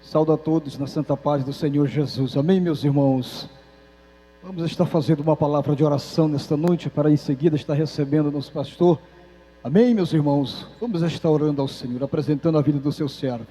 Saúdo a todos na santa paz do Senhor Jesus. Amém, meus irmãos? Vamos estar fazendo uma palavra de oração nesta noite, para em seguida estar recebendo o nosso pastor. Amém, meus irmãos? Vamos estar orando ao Senhor, apresentando a vida do seu servo.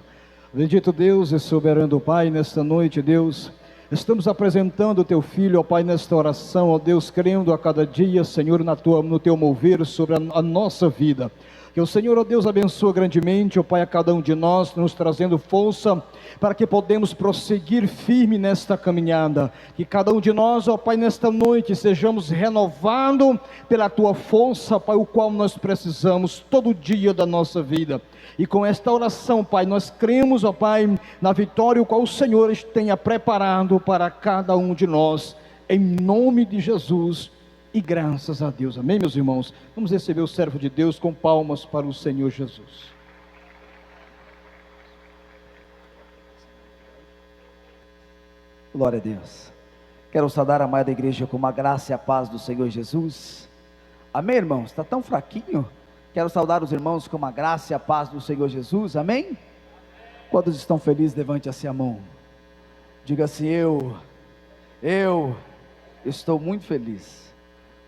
Bendito Deus e soberano Pai, nesta noite, Deus, estamos apresentando o teu filho, ó Pai, nesta oração, ó Deus, crendo a cada dia, Senhor, no teu mover sobre a nossa vida. Que o Senhor, ó Deus, abençoe grandemente, ó Pai, a cada um de nós, nos trazendo força para que podemos prosseguir firme nesta caminhada. Que cada um de nós, ó Pai, nesta noite, sejamos renovados pela Tua força, Pai, o qual nós precisamos todo dia da nossa vida. E com esta oração, Pai, nós cremos, ó Pai, na vitória o qual o Senhor tenha preparado para cada um de nós, em nome de Jesus. E graças a Deus, amém, meus irmãos? Vamos receber o servo de Deus com palmas para o Senhor Jesus. Glória a Deus. Quero saudar a amada igreja com a graça e a paz do Senhor Jesus. Amém, irmãos? Está tão fraquinho? Quero saudar os irmãos com a graça e a paz do Senhor Jesus. Amém? Quantos estão felizes, levante assim a mão. Diga assim: eu estou muito feliz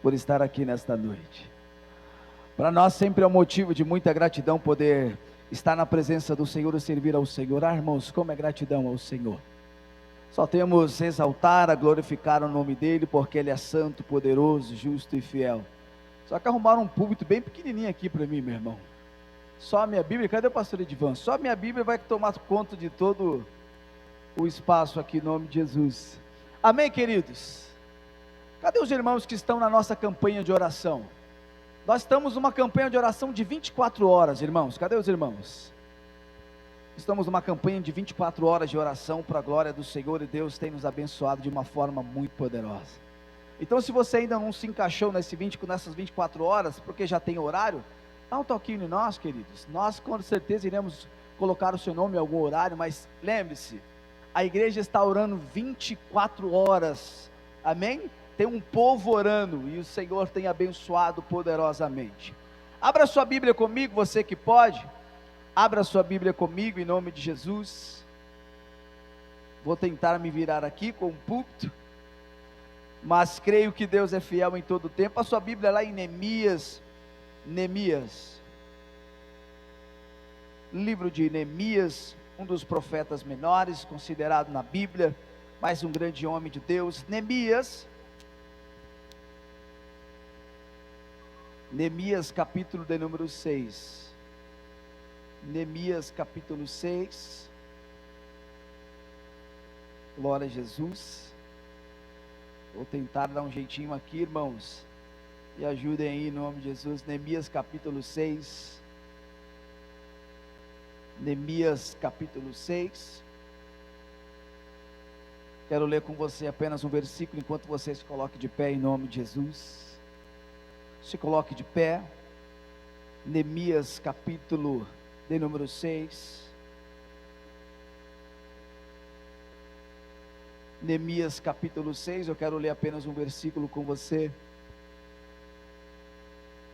por estar aqui nesta noite. Para nós sempre é um motivo de muita gratidão poder estar na presença do Senhor e servir ao Senhor. Irmãos, como é gratidão ao Senhor. Só temos a exaltar, a glorificar o nome dEle, porque Ele é santo, poderoso, justo e fiel. Só que arrumaram um púlpito bem pequenininho aqui para mim, meu irmão. Só a minha Bíblia, cadê o pastor Edivan? Só a minha Bíblia vai tomar conta de todo o espaço aqui, em nome de Jesus. Amém, queridos? Cadê os irmãos que estão na nossa campanha de oração? Nós estamos numa campanha de oração de 24 horas, irmãos. Cadê os irmãos? Estamos numa campanha de 24 horas de oração para a glória do Senhor, e Deus tem nos abençoado de uma forma muito poderosa. Então, se você ainda não se encaixou nessas 24 horas, porque já tem horário, dá um toquinho em nós, queridos. Nós com certeza iremos colocar o seu nome em algum horário, mas lembre-se, a igreja está orando 24 horas, amém? Tem um povo orando, e o Senhor tem abençoado poderosamente. Abra sua Bíblia comigo, você que pode. Abra sua Bíblia comigo, em nome de Jesus. Vou tentar me virar aqui com o púlpito, mas creio que Deus é fiel em todo o tempo. A sua Bíblia lá em Neemias, livro de Neemias, um dos profetas menores, considerado na Bíblia, mas um grande homem de Deus. Neemias capítulo de número 6. Neemias capítulo 6, glória a Jesus. Vou tentar dar um jeitinho aqui, irmãos, e ajudem aí em nome de Jesus. Neemias capítulo 6, Neemias capítulo 6, quero ler com você apenas um versículo, enquanto você se coloque de pé em nome de Jesus. Se coloque de pé. Neemias capítulo de número 6, Neemias capítulo 6, eu quero ler apenas um versículo com você.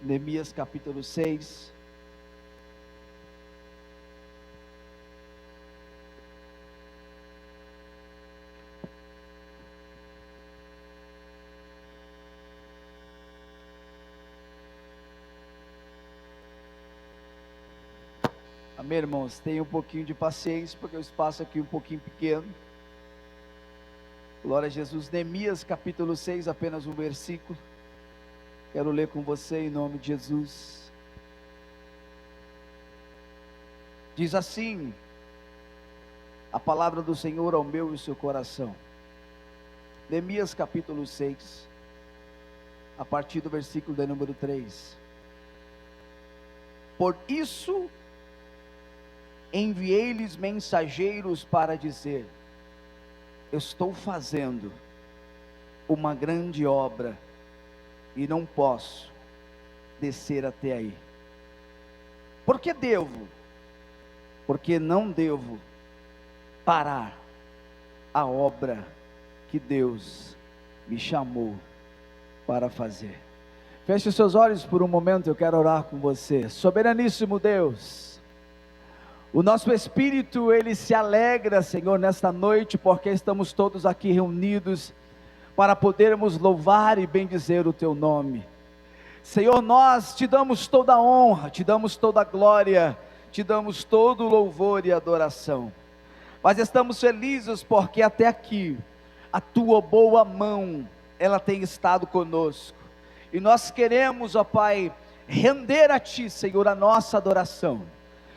Neemias capítulo 6, amém, irmãos? Tenha um pouquinho de paciência, porque o espaço aqui é um pouquinho pequeno. Glória a Jesus. Neemias capítulo 6, apenas um versículo. Quero ler com você em nome de Jesus. Diz assim a palavra do Senhor ao meu e ao seu coração. Neemias capítulo 6, a partir do versículo de número 3. Por isso enviei-lhes mensageiros para dizer: estou fazendo uma grande obra e não posso descer até aí. Porque não devo parar a obra que Deus me chamou para fazer. Feche os seus olhos por um momento, eu quero orar com você. Soberaníssimo Deus, O nosso espírito, ele se alegra, Senhor, nesta noite, porque estamos todos aqui reunidos para podermos louvar e bendizer o Teu nome. Senhor, nós Te damos toda a honra, Te damos toda a glória, Te damos todo o louvor e adoração. Mas estamos felizes porque até aqui, a Tua boa mão, ela tem estado conosco. E nós queremos, ó Pai, render a Ti, Senhor, a nossa adoração.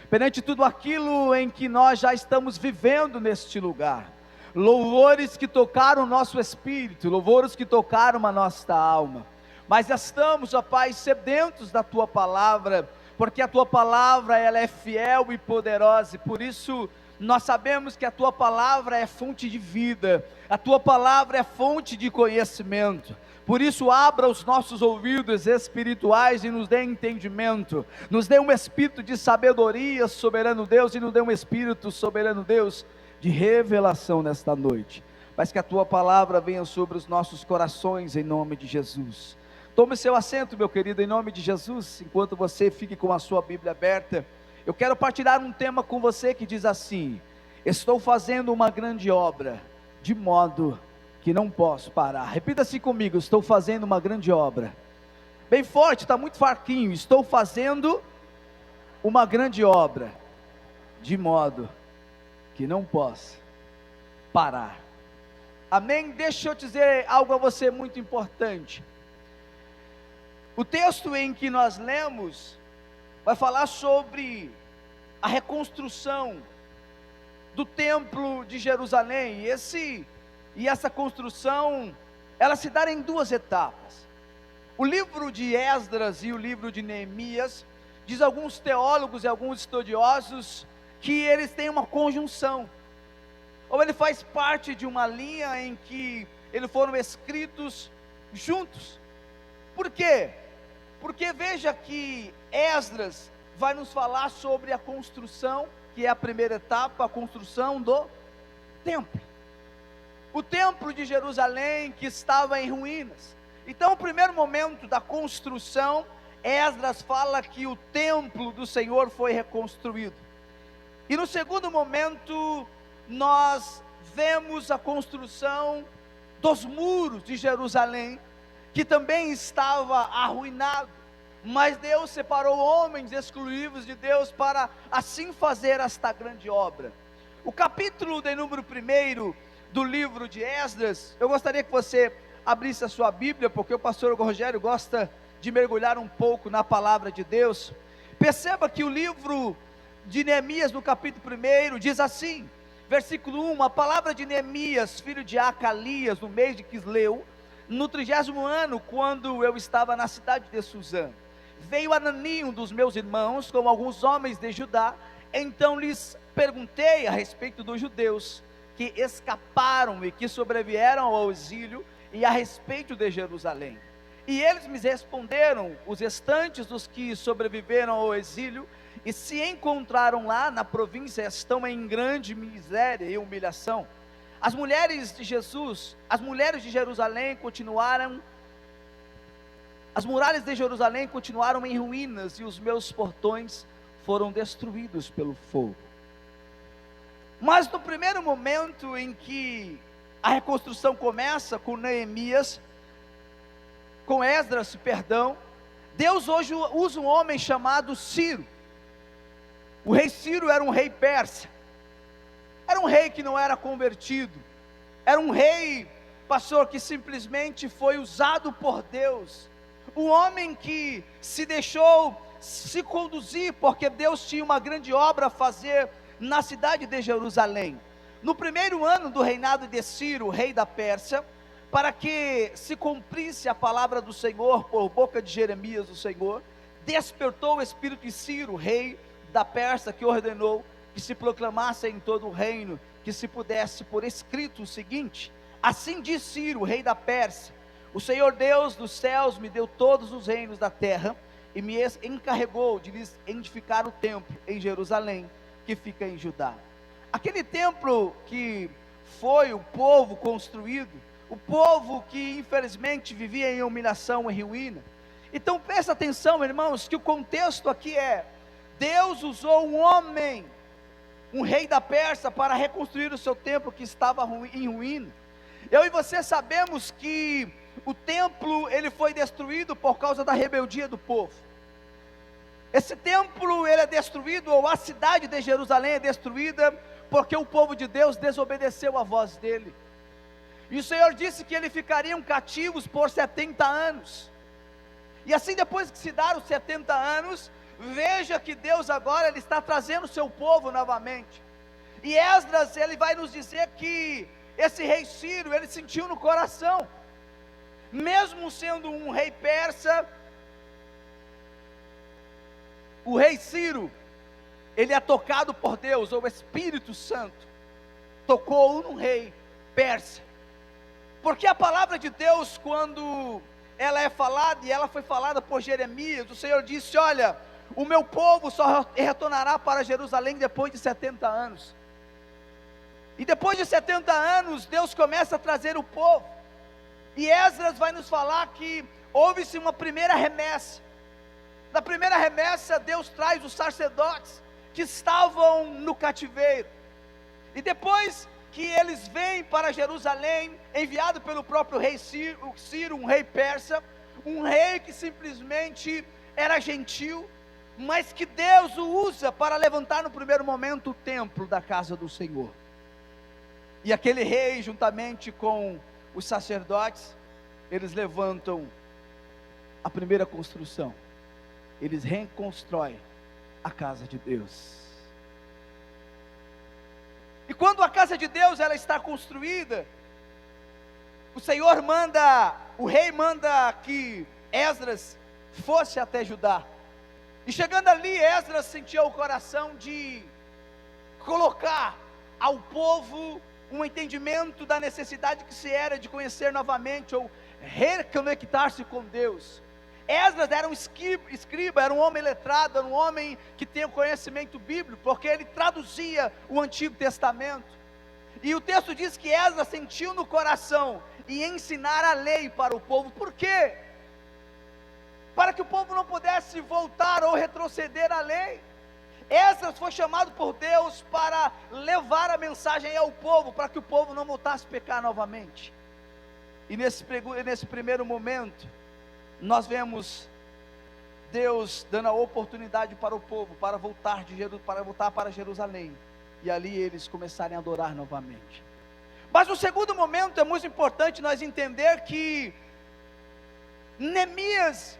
Perante tudo aquilo em que nós já estamos vivendo neste lugar. Louvores que tocaram o nosso espírito, louvores que tocaram a nossa alma. Mas estamos, ó Pai, sedentos da Tua palavra, porque a Tua palavra, ela é fiel e poderosa, e por isso nós sabemos que a Tua palavra é fonte de vida, a Tua palavra é fonte de conhecimento. Por isso abra os nossos ouvidos espirituais e nos dê entendimento, nos dê um espírito de sabedoria, soberano Deus, e nos dê um espírito, soberano Deus, de revelação nesta noite. Mas que a Tua palavra venha sobre os nossos corações, em nome de Jesus. Tome seu assento, meu querido, em nome de Jesus. Enquanto você fique com a sua Bíblia aberta, eu quero partilhar um tema com você que diz assim: estou fazendo uma grande obra, de modo que não posso parar. Repita assim comigo: estou fazendo uma grande obra. Bem forte, está muito fraquinho. Estou fazendo uma grande obra, de modo que não posso parar. Amém? Deixa eu dizer algo a você muito importante. O texto em que nós lemos vai falar sobre a reconstrução do templo de Jerusalém. E essa construção, ela se dá em duas etapas. O livro de Esdras e o livro de Neemias, diz alguns teólogos e alguns estudiosos, que eles têm uma conjunção, ou ele faz parte de uma linha em que eles foram escritos juntos. Por quê? Porque veja que Esdras vai nos falar sobre a construção, que é a primeira etapa, a construção do templo. O templo de Jerusalém que estava em ruínas. Então, o primeiro momento da construção, Esdras fala que o templo do Senhor foi reconstruído. E no segundo momento, nós vemos a construção dos muros de Jerusalém, que também estava arruinado, mas Deus separou homens exclusivos de Deus para assim fazer esta grande obra. O capítulo de número 1 do livro de Esdras, eu gostaria que você abrisse a sua Bíblia, porque o pastor Rogério gosta de mergulhar um pouco na palavra de Deus. Perceba que o livro de Neemias, no capítulo 1, diz assim, versículo 1, a palavra de Neemias, filho de Acalias, no mês de Quisleu, no 30º ano, quando eu estava na cidade de Suzã, veio Anani, um dos meus irmãos, com alguns homens de Judá. Então lhes perguntei a respeito dos judeus que escaparam e que sobrevieram ao exílio, e a respeito de Jerusalém. E eles me responderam: os restantes dos que sobreviveram ao exílio e se encontraram lá na província estão em grande miséria e humilhação. As mulheres de Jerusalém continuaram, as muralhas de Jerusalém continuaram em ruínas, e os meus portões foram destruídos pelo fogo. Mas no primeiro momento em que a reconstrução começa com Neemias, com Esdras, Deus hoje usa um homem chamado Ciro. O rei Ciro era um rei persa, era um rei que não era convertido, era um rei, pastor, que simplesmente foi usado por Deus, um homem que se deixou se conduzir, porque Deus tinha uma grande obra a fazer na cidade de Jerusalém. No primeiro ano do reinado de Ciro, rei da Pérsia, para que se cumprisse a palavra do Senhor por boca de Jeremias, o Senhor despertou o espírito de Ciro, rei da Pérsia, que ordenou que se proclamasse em todo o reino, que se pudesse por escrito o seguinte: assim diz Ciro, rei da Pérsia, o Senhor Deus dos céus me deu todos os reinos da terra, e me encarregou de lhes edificar o templo em Jerusalém, que fica em Judá. Aquele templo que foi o povo construído, o povo que infelizmente vivia em humilhação e ruína. Então presta atenção, irmãos, que o contexto aqui é: Deus usou um homem um rei da Pérsia, para reconstruir o seu templo que estava em ruína. Eu e você sabemos que o templo ele foi destruído por causa da rebeldia do povo. Esse templo ele é destruído, ou a cidade de Jerusalém é destruída, porque o povo de Deus desobedeceu a voz dele. E o Senhor disse que eles ficariam cativos por 70 anos. E assim, depois que se dar os 70 anos, veja que Deus agora ele está trazendo o seu povo novamente. E Esdras ele vai nos dizer que esse rei Ciro ele sentiu no coração, mesmo sendo um rei persa, o rei Ciro ele é tocado por Deus, ou o Espírito Santo tocou num rei persa, porque a palavra de Deus, quando ela é falada, e ela foi falada por Jeremias, o Senhor disse: olha, o meu povo só retornará para Jerusalém depois de 70 anos, e depois de 70 anos, Deus começa a trazer o povo, e Esdras vai nos falar que houve-se uma primeira remessa. Na primeira remessa, Deus traz os sacerdotes que estavam no cativeiro, e depois que eles vêm para Jerusalém, enviado pelo próprio rei Ciro, um rei persa, um rei que simplesmente era gentil, mas que Deus o usa para levantar no primeiro momento o templo da casa do Senhor. E aquele rei, juntamente com os sacerdotes, eles levantam a primeira construção, eles reconstroem a casa de Deus. E quando a casa de Deus ela está construída, o Senhor manda, o rei manda que Esdras fosse até Judá. E chegando ali, Esdras sentiu o coração de colocar ao povo um entendimento da necessidade que se era de conhecer novamente, ou reconectar-se com Deus. Esdras era um escriba, era um homem letrado, era um homem que tem o conhecimento bíblico, porque ele traduzia o Antigo Testamento. E o texto diz que Esdras sentiu no coração e ensinar a lei para o povo. Por quê? Para que o povo não pudesse voltar ou retroceder à lei. Esdras foi chamado por Deus para levar a mensagem ao povo, para que o povo não voltasse a pecar novamente. E nesse primeiro momento, nós vemos Deus dando a oportunidade para o povo, para voltar para Jerusalém, e ali eles começarem a adorar novamente. Mas no segundo momento é muito importante nós entender que Neemias,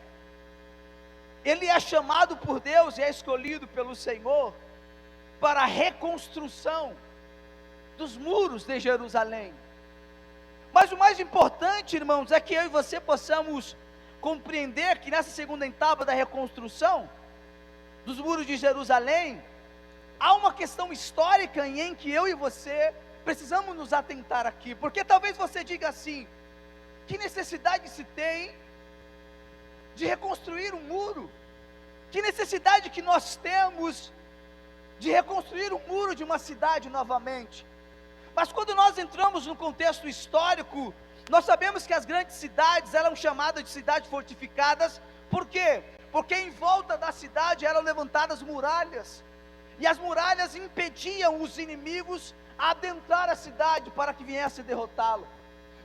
ele é chamado por Deus e é escolhido pelo Senhor para a reconstrução dos muros de Jerusalém. Mas o mais importante, irmãos, é que eu e você possamos compreender que nessa segunda etapa da reconstrução dos muros de Jerusalém, há uma questão histórica em que eu e você precisamos nos atentar aqui, porque talvez você diga assim: que necessidade se tem de reconstruir um muro? Que necessidade que nós temos de reconstruir o muro de uma cidade novamente? Mas quando nós entramos no contexto histórico, nós sabemos que as grandes cidades eram chamadas de cidades fortificadas. Por quê? Porque em volta da cidade eram levantadas muralhas, e as muralhas impediam os inimigos a adentrar a cidade para que viesse derrotá-lo.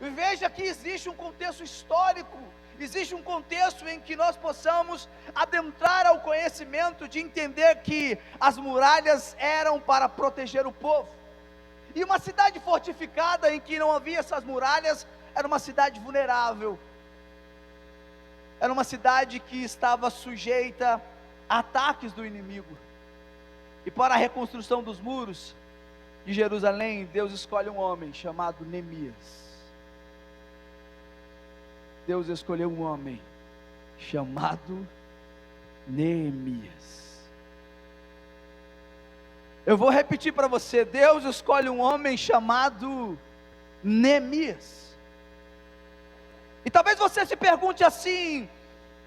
E veja que existe um contexto histórico, existe um contexto em que nós possamos adentrar ao conhecimento de entender que as muralhas eram para proteger o povo. E uma cidade fortificada em que não havia essas muralhas era uma cidade vulnerável, era uma cidade que estava sujeita a ataques do inimigo. E para a reconstrução dos muros de Jerusalém, Deus escolhe um homem chamado Neemias. Deus escolheu um homem chamado Neemias. Eu vou repetir para você: Deus escolhe um homem chamado Neemias. E talvez você se pergunte assim: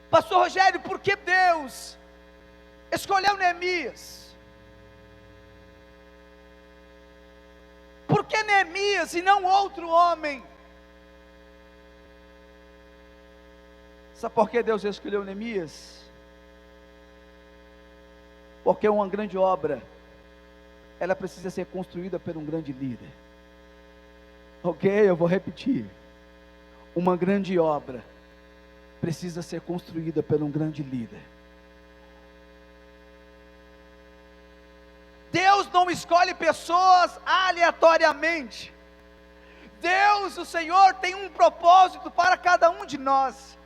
pastor Rogério, por que Deus escolheu Neemias? Por que Neemias e não outro homem? Sabe por que Deus escolheu Neemias? Porque uma grande obra ela precisa ser construída por um grande líder. Ok, eu vou repetir. Uma grande obra precisa ser construída por um grande líder. Deus não escolhe pessoas aleatoriamente. Deus, o Senhor, tem um propósito para cada um de nós.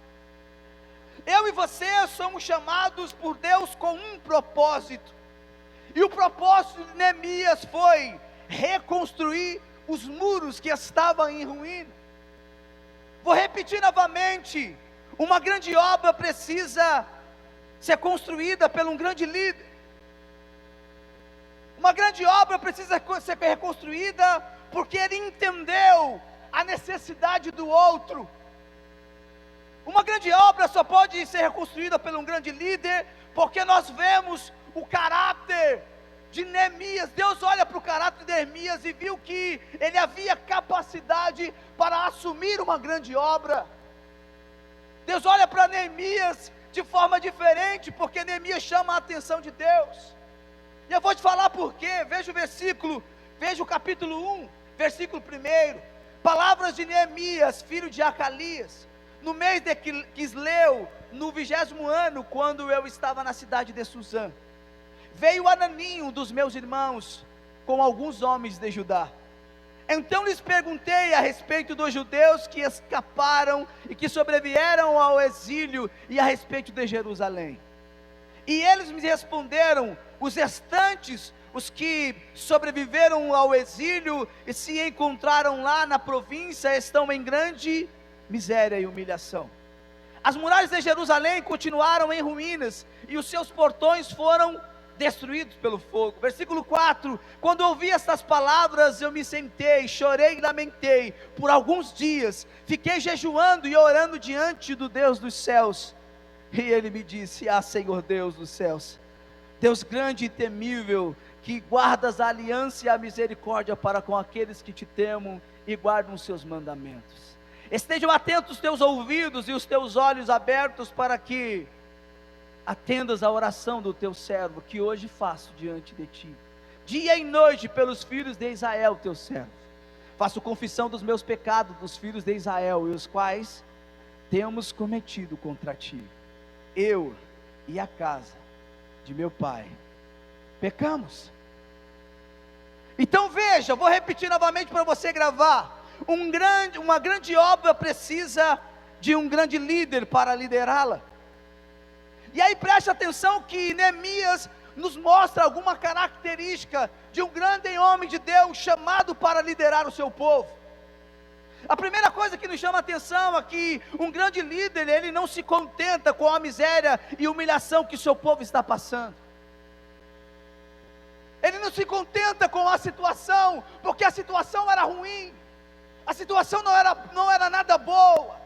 Eu e você somos chamados por Deus com um propósito. E o propósito de Neemias foi reconstruir os muros que estavam em ruína. Vou repetir novamente: uma grande obra precisa ser construída por um grande líder. Uma grande obra precisa ser reconstruída porque ele entendeu a necessidade do outro. Uma grande obra só pode ser reconstruída por um grande líder porque nós vemos o caráter de Neemias. Deus olha para o caráter de Neemias e viu que ele havia capacidade para assumir uma grande obra. Deus olha para Neemias de forma diferente, porque Neemias chama a atenção de Deus. E eu vou te falar por quê. Veja o versículo, veja o capítulo 1, versículo 1. Palavras de Neemias, filho de Acalias, no mês de Quisleu, no 20º ano, quando eu estava na cidade de Suzã, veio Anani, um dos meus irmãos, com alguns homens de Judá. Então lhes perguntei a respeito dos judeus que escaparam e que sobrevieram ao exílio, e a respeito de Jerusalém. E eles me responderam: os restantes, os que sobreviveram ao exílio e se encontraram lá na província, estão em grande miséria e humilhação. As muralhas de Jerusalém continuaram em ruínas, e os seus portões foram destruídos pelo fogo. Versículo 4: quando ouvi estas palavras, eu me sentei, chorei e lamentei por alguns dias, fiquei jejuando e orando diante do Deus dos céus. E ele me disse: ah, Senhor Deus dos céus, Deus grande e temível, que guardas a aliança e a misericórdia para com aqueles que te temam e guardam os seus mandamentos, estejam atentos os teus ouvidos e os teus olhos abertos, para que atendas à oração do teu servo, que hoje faço diante de ti, dia e noite, pelos filhos de Israel, teu servo. Faço confissão dos meus pecados, dos filhos de Israel, e os quais temos cometido contra ti. Eu e a casa de meu pai pecamos. Então veja, vou repetir novamente para você gravar. Uma grande obra precisa de um grande líder para liderá-la. E aí preste atenção que Neemias nos mostra alguma característica de um grande homem de Deus chamado para liderar o seu povo. A primeira coisa que nos chama a atenção é que um grande líder, ele não se contenta com a miséria e humilhação que o seu povo está passando. Ele não se contenta com a situação, porque a situação era ruim, a situação não era nada boa.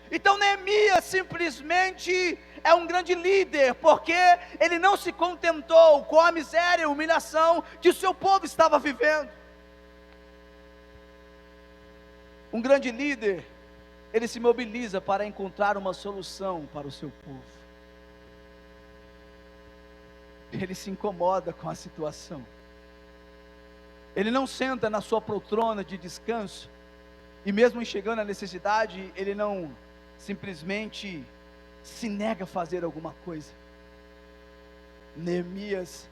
Então Neemias simplesmente é um grande líder, porque ele não se contentou com a miséria e humilhação que o seu povo estava vivendo. Um grande líder, ele se mobiliza para encontrar uma solução para o seu povo. Ele se incomoda com a situação. Ele não senta na sua poltrona de descanso, e mesmo enxergando a necessidade, ele não simplesmente se nega a fazer alguma coisa. Neemias,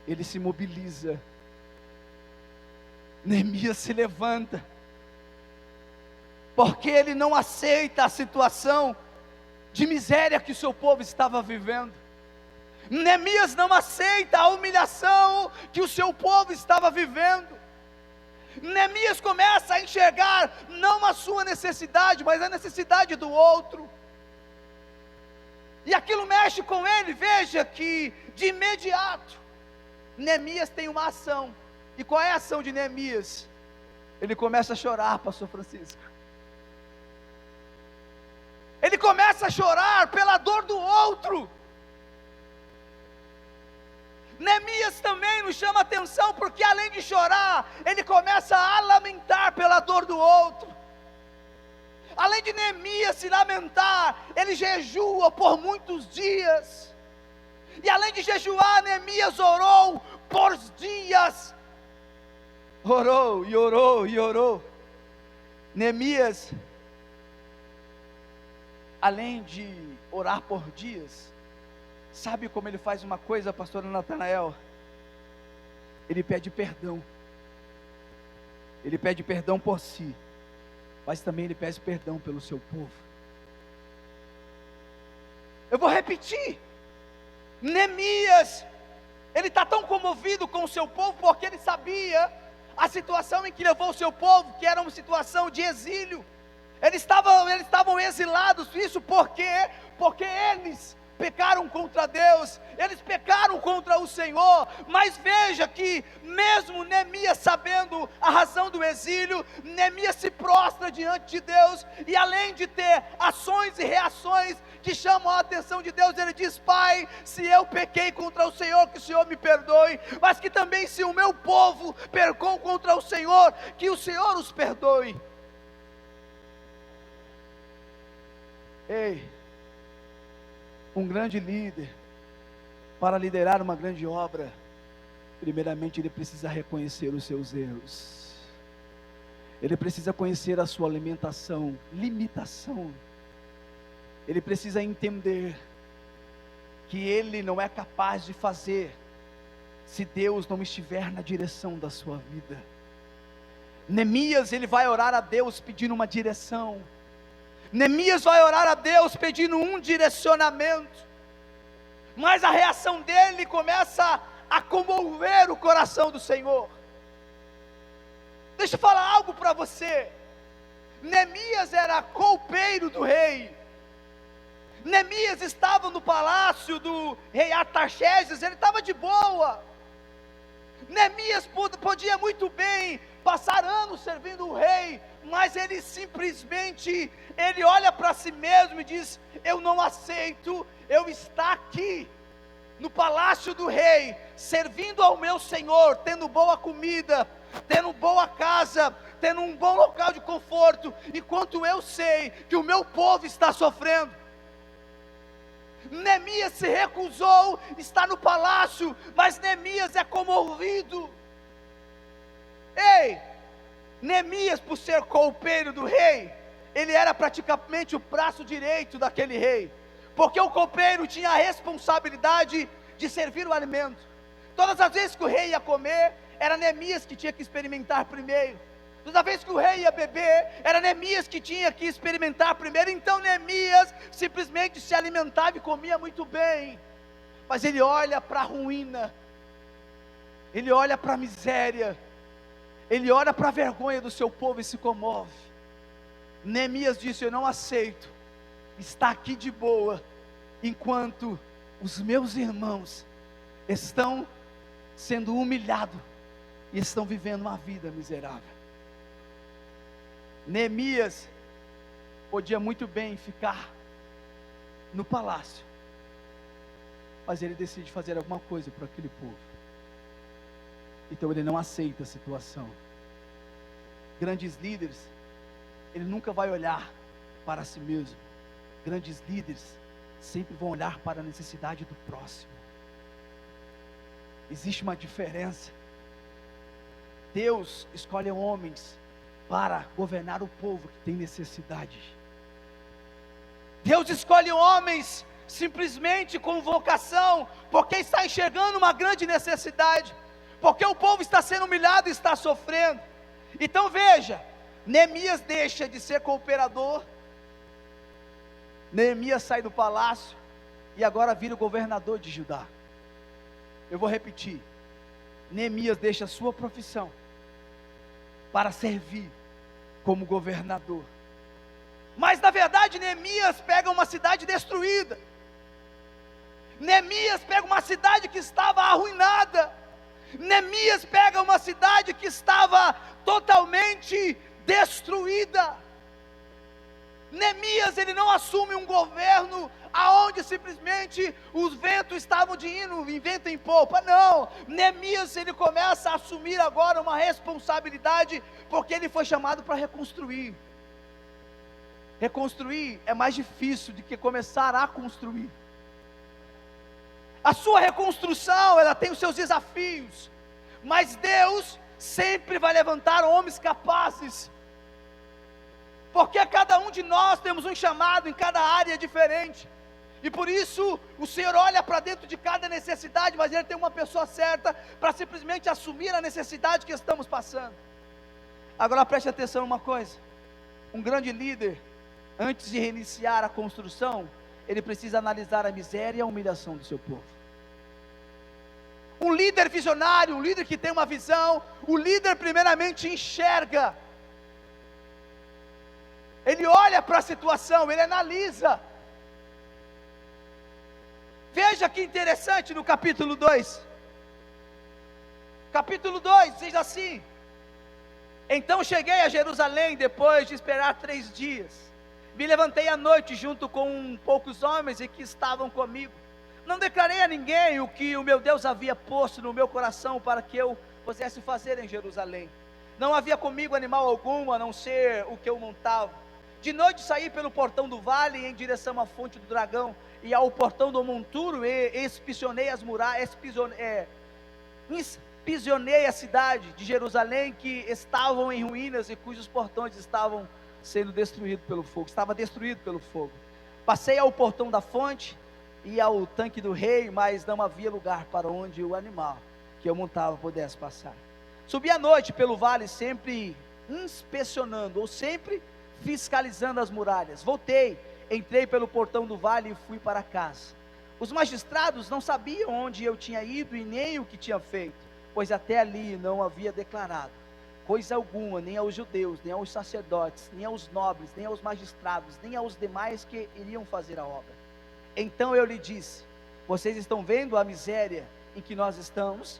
ele se mobiliza. Neemias se levanta, porque ele não aceita a situação de miséria que o seu povo estava vivendo. Neemias não aceita a humilhação que o seu povo estava vivendo. Neemias começa a enxergar não a sua necessidade, mas a necessidade do outro. E aquilo mexe com ele. Veja que de imediato Neemias tem uma ação. E qual é a ação de Neemias? Ele começa a chorar, pastor Francisco. Ele começa a chorar pela dor do outro. Neemias também nos chama a atenção, porque além de chorar, ele começa a lamentar pela dor do outro. Além de Neemias se lamentar, ele jejua por muitos dias. E além de jejuar, Neemias orou por dias, orou e orou e orou. Neemias, além de orar por dias, sabe como ele faz uma coisa, pastor Natanael? Ele pede perdão. Ele pede perdão por si, mas também ele pede perdão pelo seu povo. Eu vou repetir. Neemias, ele está tão comovido com o seu povo, porque ele sabia a situação em que levou o seu povo, que era uma situação de exílio. Eles estavam exilados. Isso porque eles pecaram contra Deus, eles pecaram contra o Senhor. Mas veja que mesmo Neemias sabendo a razão do exílio, Neemias se prostra diante de Deus, e além de ter ações e reações que chamam a atenção de Deus, ele diz: Pai, se eu pequei contra o Senhor, que o Senhor me perdoe, mas que também se o meu povo pecou contra o Senhor, que o Senhor os perdoe. Ei, um grande líder, para liderar uma grande obra, primeiramente ele precisa reconhecer os seus erros, ele precisa conhecer a sua limitação, ele precisa entender que ele não é capaz de fazer se Deus não estiver na direção da sua vida. Neemias, ele vai orar a Deus pedindo uma direção. Neemias vai orar a Deus pedindo um direcionamento, mas a reação dele começa a comover o coração do Senhor. Deixa eu falar algo para você. Neemias era copeiro do rei. Neemias estava no palácio do rei Artaxerxes, ele estava de boa. Neemias podia muito bem passar anos servindo o rei, mas ele simplesmente, ele olha para si mesmo e diz: eu não aceito eu estar aqui no palácio do rei, servindo ao meu Senhor, tendo boa comida, tendo boa casa, tendo um bom local de conforto, enquanto eu sei que o meu povo está sofrendo. Neemias se recusou a estar no palácio, mas Neemias é comovido. Ei, Neemias, por ser copeiro do rei, ele era praticamente o braço direito daquele rei, porque o copeiro tinha a responsabilidade de servir o alimento. Todas as vezes que o rei ia comer, era Neemias que tinha que experimentar primeiro. Toda vez que o rei ia beber, era Neemias que tinha que experimentar primeiro. Então Neemias simplesmente se alimentava e comia muito bem, mas ele olha para a ruína, ele olha para a miséria, ele olha para a vergonha do seu povo e se comove. Neemias disse: eu não aceito estar aqui de boa, enquanto os meus irmãos estão sendo humilhados e estão vivendo uma vida miserável. Neemias podia muito bem ficar no palácio, mas ele decide fazer alguma coisa para aquele povo. Então ele não aceita a situação. Grandes líderes, ele nunca vai olhar para si mesmo. Grandes líderes sempre vão olhar para a necessidade do próximo. Existe uma diferença. Deus escolhe homens para governar o povo que tem necessidade. Deus escolhe homens simplesmente com vocação, porque está enxergando uma grande necessidade, porque o povo está sendo humilhado e está sofrendo. Então veja, Neemias deixa de ser cooperador, Neemias sai do palácio e agora vira o governador de Judá. Eu vou repetir: Neemias deixa a sua profissão para servir como governador. Mas na verdade Neemias pega uma cidade destruída, Neemias pega uma cidade que estava arruinada, Neemias pega uma cidade que estava totalmente destruída. Neemias, ele não assume um governo aonde simplesmente os ventos estavam de indo em vento em popa. Não, Neemias, ele começa a assumir agora uma responsabilidade, porque ele foi chamado para reconstruir. Reconstruir é mais difícil do que começar a construir. A sua reconstrução, ela tem os seus desafios, mas Deus sempre vai levantar homens capazes, porque cada um de nós temos um chamado em cada área diferente, e por isso o Senhor olha para dentro de cada necessidade, mas Ele tem uma pessoa certa para simplesmente assumir a necessidade que estamos passando. Agora preste atenção numa coisa: um grande líder, antes de reiniciar a construção, ele precisa analisar a miséria e a humilhação do seu povo. Um líder visionário, um líder que tem uma visão, o líder primeiramente enxerga, ele olha para a situação, ele analisa. Veja que interessante no capítulo 2. Capítulo 2 diz assim: então cheguei a Jerusalém depois de esperar 3 dias. Me levantei à noite junto com poucos homens e que estavam comigo. Não declarei a ninguém o que o meu Deus havia posto no meu coração para que eu pudesse fazer em Jerusalém. Não havia comigo animal algum, a não ser o que eu montava. De noite saí pelo portão do vale em direção à fonte do dragão e ao portão do monturo, e espisionei as muralhas, espisionei a cidade de Jerusalém, que estavam em ruínas e cujos portões estavam sendo destruído pelo fogo, estava destruído pelo fogo. Passei ao portão da fonte e ao tanque do rei, mas não havia lugar para onde o animal que eu montava pudesse passar. Subi à noite pelo vale, sempre inspecionando, ou sempre fiscalizando as muralhas. Voltei, entrei pelo portão do vale e fui para casa. Os magistrados não sabiam onde eu tinha ido e nem o que tinha feito, pois até ali não havia declarado coisa alguma, nem aos judeus, nem aos sacerdotes, nem aos nobres, nem aos magistrados, nem aos demais que iriam fazer a obra. Então eu lhe disse: vocês estão vendo a miséria em que nós estamos?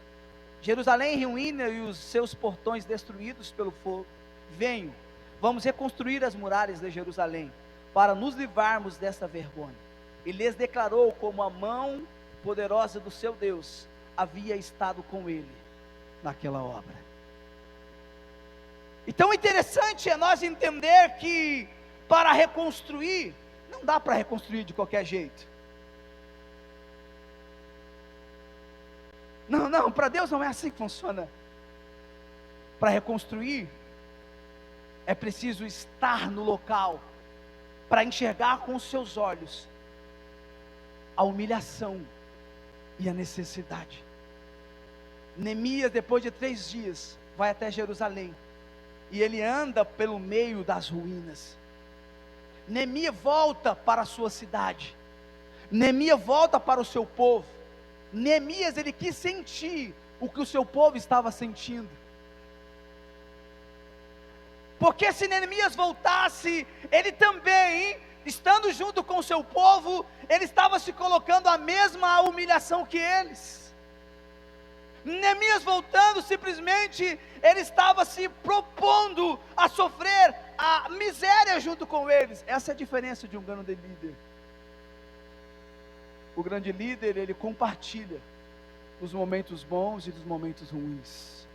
Jerusalém em ruína e os seus portões destruídos pelo fogo. Venham, vamos reconstruir as muralhas de Jerusalém, para nos livrarmos dessa vergonha. E lhes declarou como a mão poderosa do seu Deus havia estado com ele naquela obra. Então, interessante é nós entender que para reconstruir, não dá para reconstruir de qualquer jeito. Não, para Deus não é assim que funciona. Para reconstruir, é preciso estar no local, para enxergar com os seus olhos a humilhação e a necessidade. Neemias, depois de 3 dias, vai até Jerusalém, e ele anda pelo meio das ruínas. Neemias volta para a sua cidade, Neemias volta para o seu povo. Neemias, ele quis sentir o que o seu povo estava sentindo, porque se Neemias voltasse, ele também, estando junto com o seu povo, ele estava se colocando a mesma humilhação que eles. Neemias voltando, simplesmente, ele estava se propondo a sofrer a miséria junto com eles. Essa é a diferença de um grande líder. O grande líder, ele compartilha dos momentos bons e dos momentos ruins.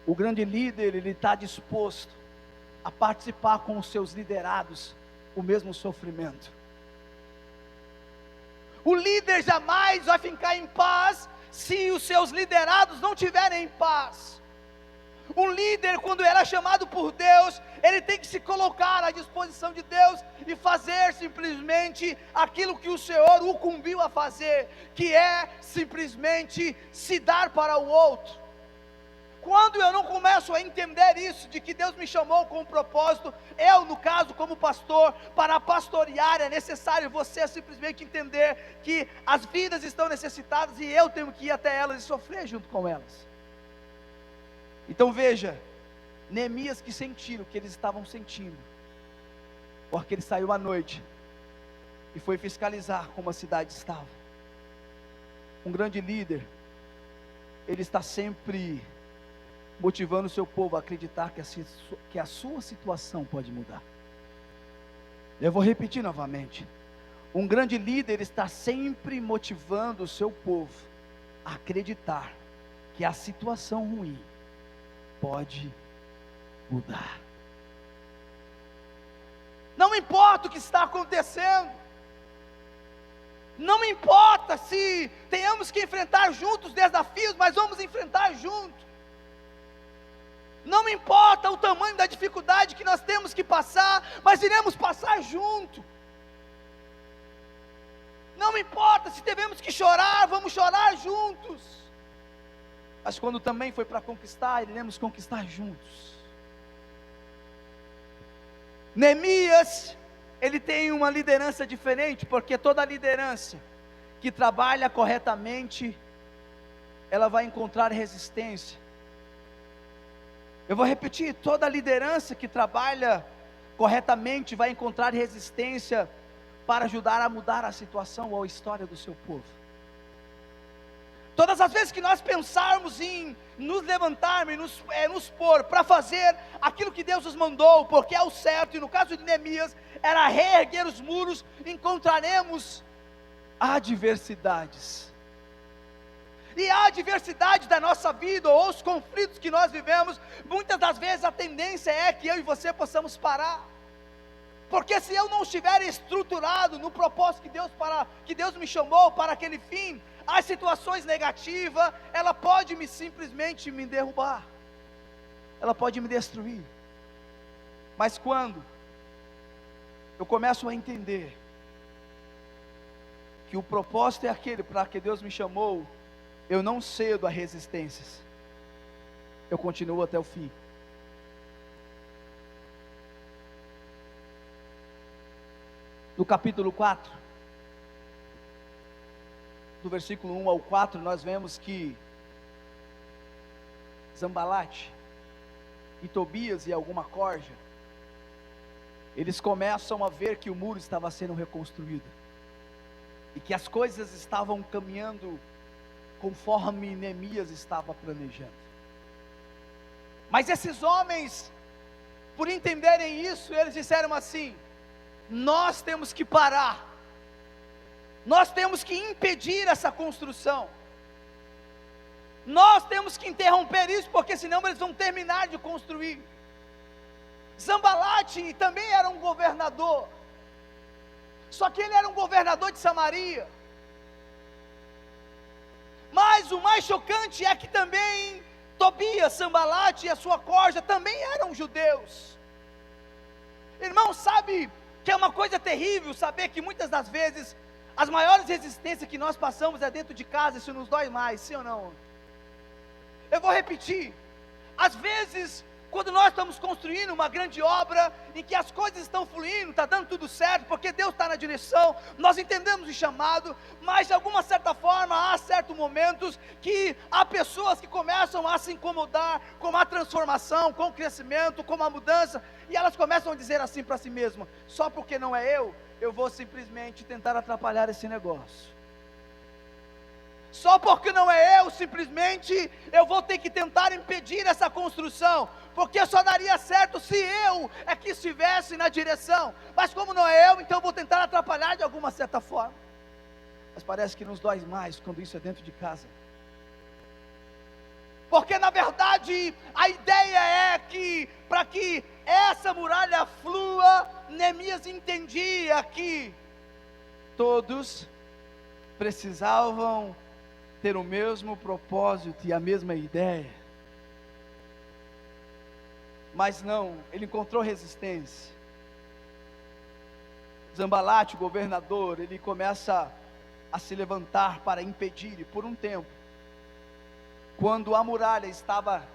O grande líder, ele está disposto a participar com os seus liderados o mesmo sofrimento. O líder jamais vai ficar em paz se os seus liderados não estiverem em paz. Um líder, quando ele é chamado por Deus, ele tem que se colocar à disposição de Deus e fazer simplesmente aquilo que o Senhor o incumbiu a fazer, que é simplesmente se dar para o outro. Quando eu não começo a entender isso, de que Deus me chamou com um propósito, eu no caso como pastor, para pastorear, é necessário você simplesmente entender que as vidas estão necessitadas e eu tenho que ir até elas e sofrer junto com elas. Então veja, Neemias que sentiu o que eles estavam sentindo, porque ele saiu à noite e foi fiscalizar como a cidade estava. Um grande líder, ele está sempre motivando o seu povo a acreditar que a sua situação pode mudar. Eu vou repetir novamente. Um grande líder está sempre motivando o seu povo a acreditar que a situação ruim pode mudar. Não importa o que está acontecendo, Não me importa se tenhamos que enfrentar juntos desafios, mas vamos enfrentar juntos. Não me importa o tamanho da dificuldade que nós temos que passar, mas iremos passar junto. Não me importa se devemos que chorar, vamos chorar juntos. Mas quando também foi para conquistar, iremos conquistar juntos. Neemias, ele tem uma liderança diferente, porque toda liderança que trabalha corretamente, ela vai encontrar resistência. Eu vou repetir, toda liderança que trabalha corretamente vai encontrar resistência para ajudar a mudar a situação ou a história do seu povo. Todas as vezes que nós pensarmos em nos levantarmos e nos pôr para fazer aquilo que Deus nos mandou, porque é o certo, e no caso de Neemias, era reerguer os muros, encontraremos adversidades. E a adversidade da nossa vida, ou os conflitos que nós vivemos, muitas das vezes a tendência é que eu e você possamos parar. Porque se eu não estiver estruturado no propósito que Deus me chamou para aquele fim, as situações negativas, ela pode simplesmente me derrubar, ela pode me destruir. Mas quando eu começo a entender que o propósito é aquele para que Deus me chamou, eu não cedo a resistências, eu continuo até o fim. No capítulo 4, do versículo 1 ao 4, nós vemos que Sambalate e Tobias e alguma corja, eles começam a ver que o muro estava sendo reconstruído, e que as coisas estavam caminhando conforme Neemias estava planejando. Mas esses homens, por entenderem isso, eles disseram assim: nós temos que parar, nós temos que impedir essa construção, nós temos que interromper isso, porque senão eles vão terminar de construir. Sambalate também era um governador, só que ele era um governador de Samaria. Mas o mais chocante é que também Tobias, Sambalate e a sua corja também eram judeus. Irmão, sabe que é uma coisa terrível saber que muitas das vezes as maiores resistências que nós passamos é dentro de casa. Isso nos dói mais, sim ou não? Eu vou repetir, às vezes quando nós estamos construindo uma grande obra, em que as coisas estão fluindo, está dando tudo certo, porque Deus está na direção, nós entendemos o chamado, mas de alguma certa forma, há certos momentos, que há pessoas que começam a se incomodar com a transformação, com o crescimento, com a mudança, e elas começam a dizer assim para si mesmas: só porque não é eu vou simplesmente tentar atrapalhar esse negócio. Só porque não é eu, simplesmente eu vou ter que tentar impedir essa construção, porque só daria certo se eu é que estivesse na direção, mas como não é eu, então eu vou tentar atrapalhar de alguma certa forma. Mas parece que nos dói mais quando isso é dentro de casa, porque na verdade a ideia é que, para que essa muralha flua, Neemias entendia que todos precisavam ter o mesmo propósito e a mesma ideia. Mas não, ele encontrou resistência. Sambalate, o governador, ele começa a se levantar para impedir, e por um tempo, quando a muralha estava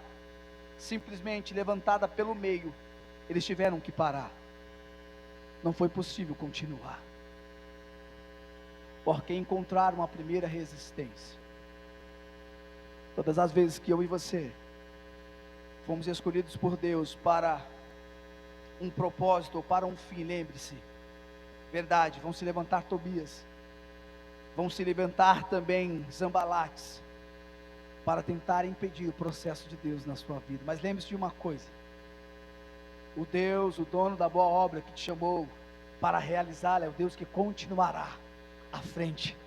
simplesmente levantada pelo meio, eles tiveram que parar. Não foi possível continuar, porque encontraram a primeira resistência. Todas as vezes que eu e você fomos escolhidos por Deus para um propósito ou para um fim, lembre-se, verdade, vão se levantar Tobias, vão se levantar também Sambalates, para tentar impedir o processo de Deus na sua vida. Mas lembre-se de uma coisa: o Deus, o dono da boa obra que te chamou para realizá-la, é o Deus que continuará à frente.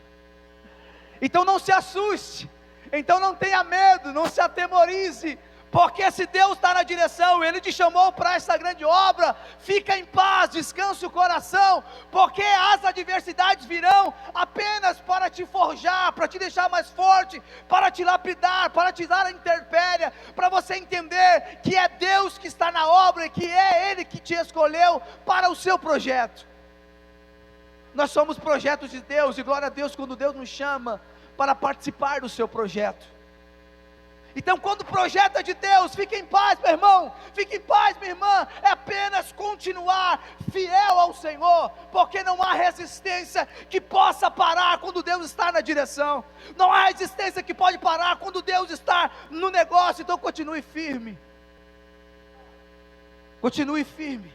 Então não se assuste, então não tenha medo, não se atemorize, Porque se Deus está na direção, Ele te chamou para essa grande obra, fica em paz, descanse o coração, porque as adversidades virão apenas para te forjar, para te deixar mais forte, para te lapidar, para te dar a intempérie, para você entender que é Deus que está na obra e que é Ele que te escolheu para o seu projeto. Nós somos projetos de Deus, e glória a Deus quando Deus nos chama para participar do seu projeto. Então, quando o projeto é de Deus, fique em paz, meu irmão, fique em paz, minha irmã, é apenas continuar fiel ao Senhor, porque não há resistência que possa parar quando Deus está na direção, não há resistência que pode parar quando Deus está no negócio. Então continue firme, continue firme.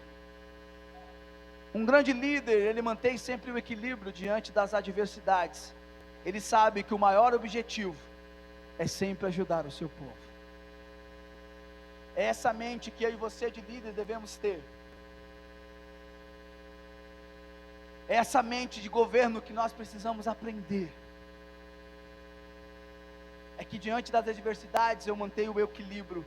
Um grande líder, ele mantém sempre o equilíbrio diante das adversidades, ele sabe que o maior objetivo é sempre ajudar o seu povo. É essa mente que eu e você de líder devemos ter. É essa mente de governo que nós precisamos aprender. É que diante das adversidades eu mantenho o equilíbrio,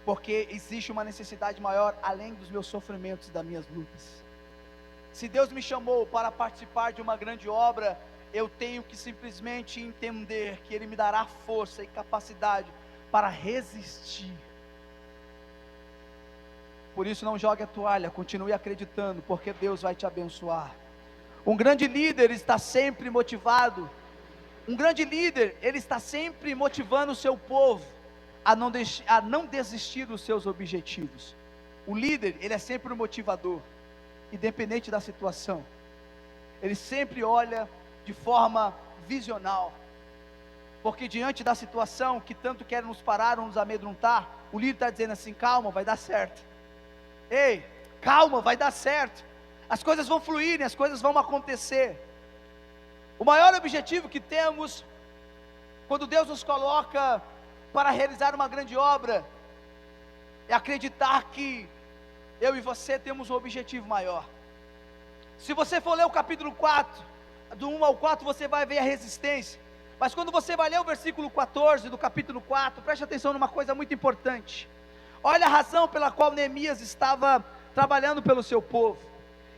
porque existe uma necessidade maior além dos meus sofrimentos e das minhas lutas. Se Deus me chamou para participar de uma grande obra, eu tenho que simplesmente entender que Ele me dará força e capacidade para resistir. Por isso não jogue a toalha, continue acreditando, porque Deus vai te abençoar. Um grande líder está sempre motivado. Um grande líder, ele está sempre motivando o seu povo a não desistir dos seus objetivos. O líder, ele é sempre um motivador, independente da situação. Ele sempre olha de forma visional, porque diante da situação que tanto quer nos parar ou nos amedrontar, o líder está dizendo assim: calma, vai dar certo. Ei, calma, vai dar certo. As coisas vão fluir, as coisas vão acontecer. O maior objetivo que temos, quando Deus nos coloca para realizar uma grande obra, é acreditar que eu e você temos um objetivo maior. Se você for ler o capítulo 4, do 1 ao 4, você vai ver a resistência. Mas quando você vai ler o versículo 14 do capítulo 4, preste atenção numa coisa muito importante. Olha a razão pela qual Neemias estava trabalhando pelo seu povo.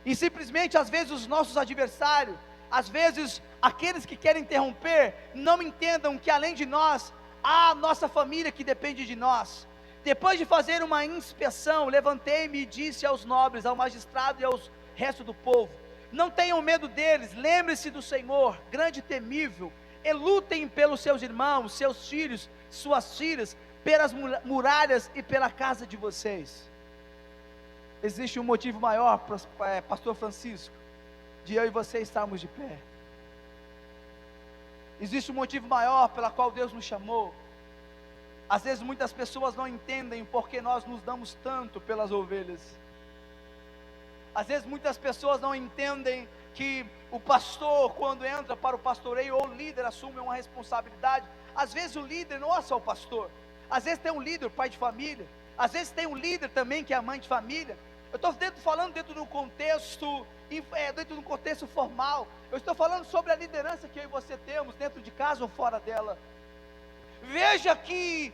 E simplesmente, às vezes, os nossos adversários, às vezes, aqueles que querem interromper, não entendam que além de nós, há a nossa família que depende de nós. Depois de fazer uma inspeção, levantei-me e disse aos nobres, ao magistrado e aos restos do povo: não tenham medo deles, lembre-se do Senhor, grande e temível, e lutem pelos seus irmãos, seus filhos, suas filhas, pelas muralhas e pela casa de vocês. Existe um motivo maior, pastor Francisco, de eu e você estarmos de pé. Existe um motivo maior pela qual Deus nos chamou. Às vezes muitas pessoas não entendem porque nós nos damos tanto pelas ovelhas. Às vezes muitas pessoas não entendem que o pastor, quando entra para o pastoreio, ou o líder assume uma responsabilidade. Às vezes o líder não é só o pastor, às vezes tem um líder, pai de família, às vezes tem um líder também que é a mãe de família. Eu estou falando dentro do contexto, dentro do contexto formal. Eu estou falando sobre a liderança que eu e você temos, dentro de casa ou fora dela. Veja que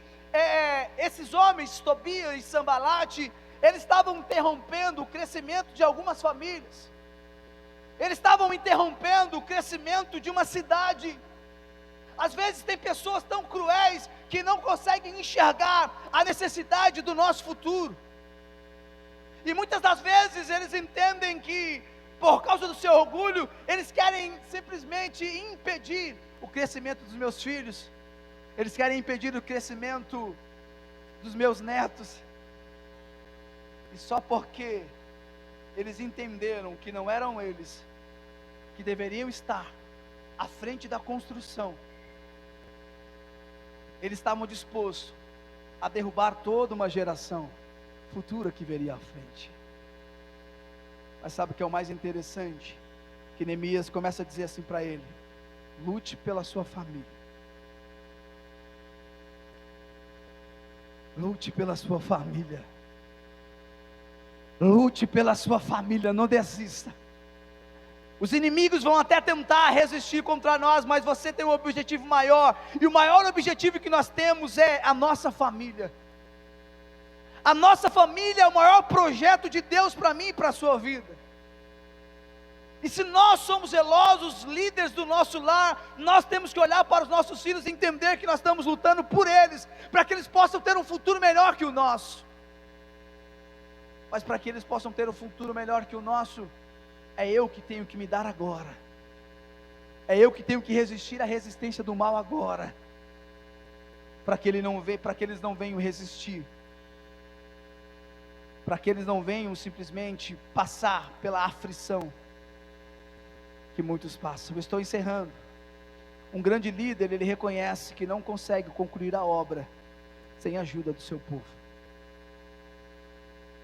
esses homens, Tobias e Sambalate, eles estavam interrompendo o crescimento de algumas famílias. Eles estavam interrompendo o crescimento de uma cidade. Às vezes tem pessoas tão cruéis que não conseguem enxergar a necessidade do nosso futuro. E muitas das vezes eles entendem que, por causa do seu orgulho, eles querem simplesmente impedir o crescimento dos meus filhos. Eles querem impedir o crescimento dos meus netos. E só porque eles entenderam que não eram eles que deveriam estar à frente da construção, eles estavam dispostos a derrubar toda uma geração futura que viria à frente. Mas sabe o que é o mais interessante? Que Neemias começa a dizer assim para ele: lute pela sua família. Lute pela sua família. Lute pela sua família, não desista. Os inimigos vão até tentar resistir contra nós, mas você tem um objetivo maior, e o maior objetivo que nós temos é a nossa família. A nossa família é o maior projeto de Deus para mim e para a sua vida. E se nós somos zelosos, líderes do nosso lar, nós temos que olhar para os nossos filhos e entender que nós estamos lutando por eles, para que eles possam ter um futuro melhor que o nosso. Mas para que eles possam ter um futuro melhor que o nosso, é eu que tenho que me dar agora. É eu que tenho que resistir à resistência do mal agora, para que eles não venham resistir, para que eles não venham simplesmente passar pela aflição que muitos passam. Eu estou encerrando. Um grande líder, ele reconhece que não consegue concluir a obra sem a ajuda do seu povo.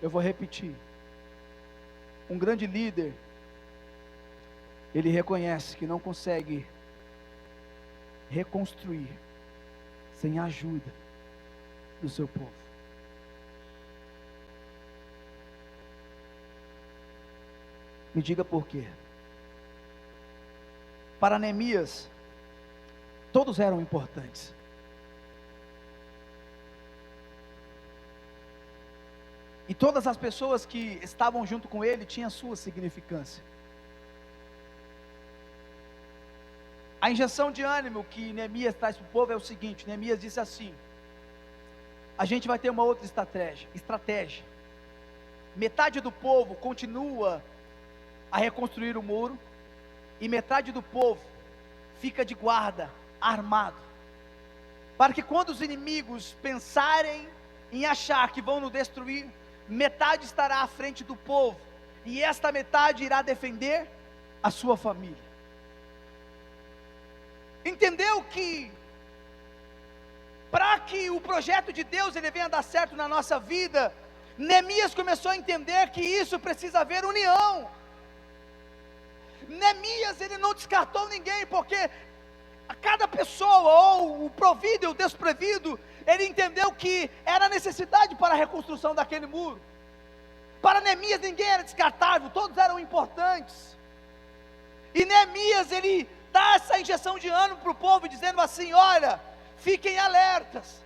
Eu vou repetir. Um grande líder, ele reconhece que não consegue reconstruir sem a ajuda do seu povo. Me diga por quê. Para Neemias, todos eram importantes. E todas as pessoas que estavam junto com ele tinham sua significância. A injeção de ânimo que Neemias traz para o povo é o seguinte: Neemias disse assim: a gente vai ter uma outra estratégia. Metade do povo continua a reconstruir o muro, e metade do povo fica de guarda, armado, para que quando os inimigos pensarem em achar que vão nos destruir, metade estará à frente do povo, e esta metade irá defender a sua família. Entendeu que para que o projeto de Deus ele venha dar certo na nossa vida, Neemias começou a entender que isso precisa haver união. Neemias ele não descartou ninguém, porque a cada pessoa, ou o provido e o desprovido, ele entendeu que era necessidade para a reconstrução daquele muro. Para Neemias ninguém era descartável, todos eram importantes. E Neemias ele dá essa injeção de ânimo para o povo, dizendo assim: olha, fiquem alertas.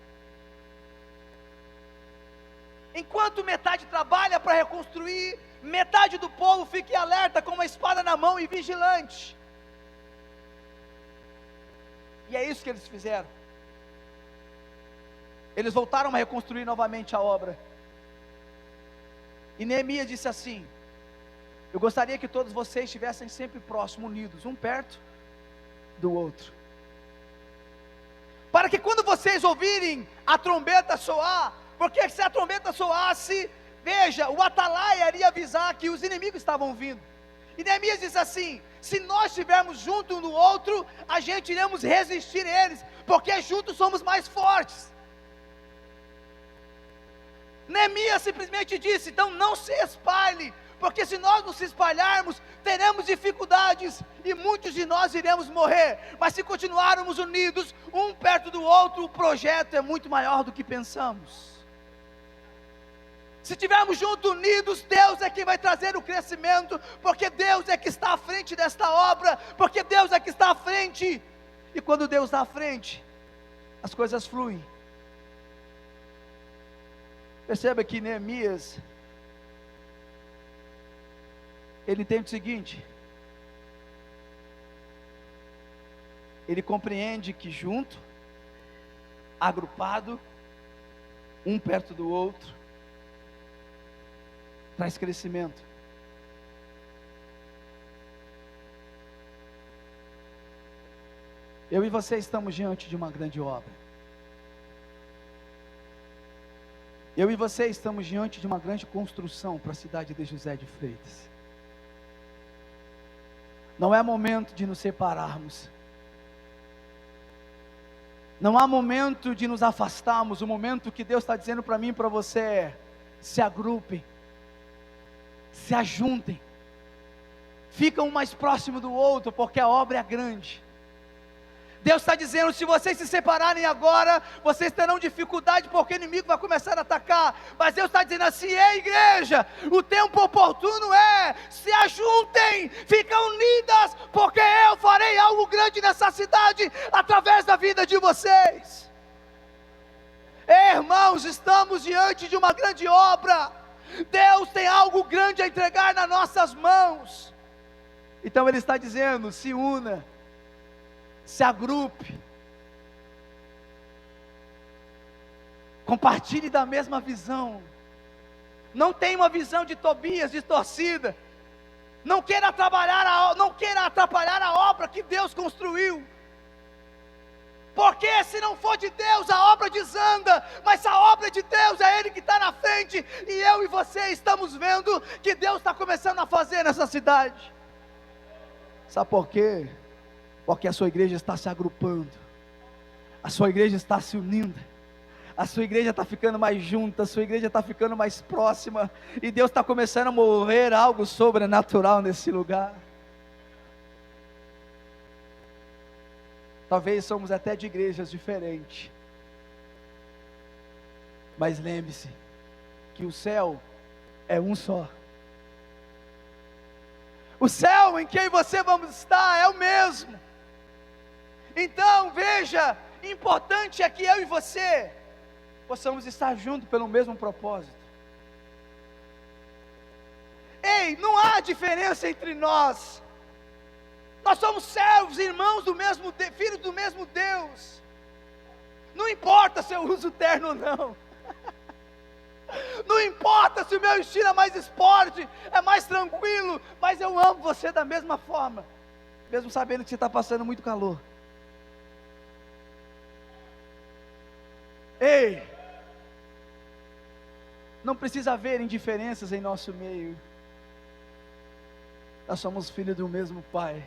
Enquanto metade trabalha para reconstruir, metade do povo fique alerta com uma espada na mão e vigilante. E é isso que eles fizeram. Eles voltaram a reconstruir novamente a obra. E Neemias disse assim: eu gostaria que todos vocês estivessem sempre próximos, unidos, um perto do outro, para que quando vocês ouvirem a trombeta soar, porque se a trombeta soasse, veja, o atalaia iria avisar que os inimigos estavam vindo. E Neemias diz assim: se nós estivermos juntos um do outro, a gente iremos resistir a eles, porque juntos somos mais fortes. Neemias simplesmente disse: então não se espalhe, porque se nós não se espalharmos, teremos dificuldades, e muitos de nós iremos morrer. Mas se continuarmos unidos, um perto do outro, o projeto é muito maior do que pensamos. Se estivermos juntos, unidos, Deus é quem vai trazer o crescimento, porque Deus é que está à frente desta obra, porque Deus é que está à frente, e quando Deus está à frente, as coisas fluem. Perceba que Neemias, ele entende o seguinte: ele compreende que junto, agrupado, um perto do outro, traz crescimento. Eu e você estamos diante de uma grande obra. Eu e você estamos diante de uma grande construção para a cidade de José de Freitas. Não é momento de nos separarmos. Não há momento de nos afastarmos. O momento que Deus está dizendo para mim e para você é: se agrupem, se ajuntem, ficam um mais próximo do outro, porque a obra é grande. Deus está dizendo: se vocês se separarem agora, vocês terão dificuldade, porque o inimigo vai começar a atacar. Mas Deus está dizendo assim: ei igreja, o tempo oportuno é, se ajuntem, fiquem unidas, porque eu farei algo grande nessa cidade, através da vida de vocês. Irmãos, estamos diante de uma grande obra. Deus tem algo grande a entregar nas nossas mãos. Então Ele está dizendo: se una, se agrupe, compartilhe da mesma visão. Não tenha uma visão de Tobias distorcida. Não queira atrapalhar a obra que Deus construiu. Porque se não for de Deus, a obra desanda. Mas se a obra é de Deus, é Ele que está na frente. E eu e você estamos vendo que Deus está começando a fazer nessa cidade. Sabe por quê? Porque a sua igreja está se agrupando. A sua igreja está se unindo. A sua igreja está ficando mais junta. A sua igreja está ficando mais próxima. E Deus está começando a mover algo sobrenatural nesse lugar. Talvez somos até de igrejas diferentes. Mas lembre-se que o céu é um só. O céu em que você vamos estar é o mesmo. Então veja, importante é que eu e você possamos estar juntos pelo mesmo propósito. Ei, não há diferença entre nós. Nós somos servos, irmãos do mesmo Deus, filhos do mesmo Deus. Não importa se eu uso terno ou não. Não importa se o meu estilo é mais esporte, é mais tranquilo, mas eu amo você da mesma forma, mesmo sabendo que você está passando muito calor. Ei, não precisa haver indiferenças em nosso meio. Nós somos filhos do mesmo Pai.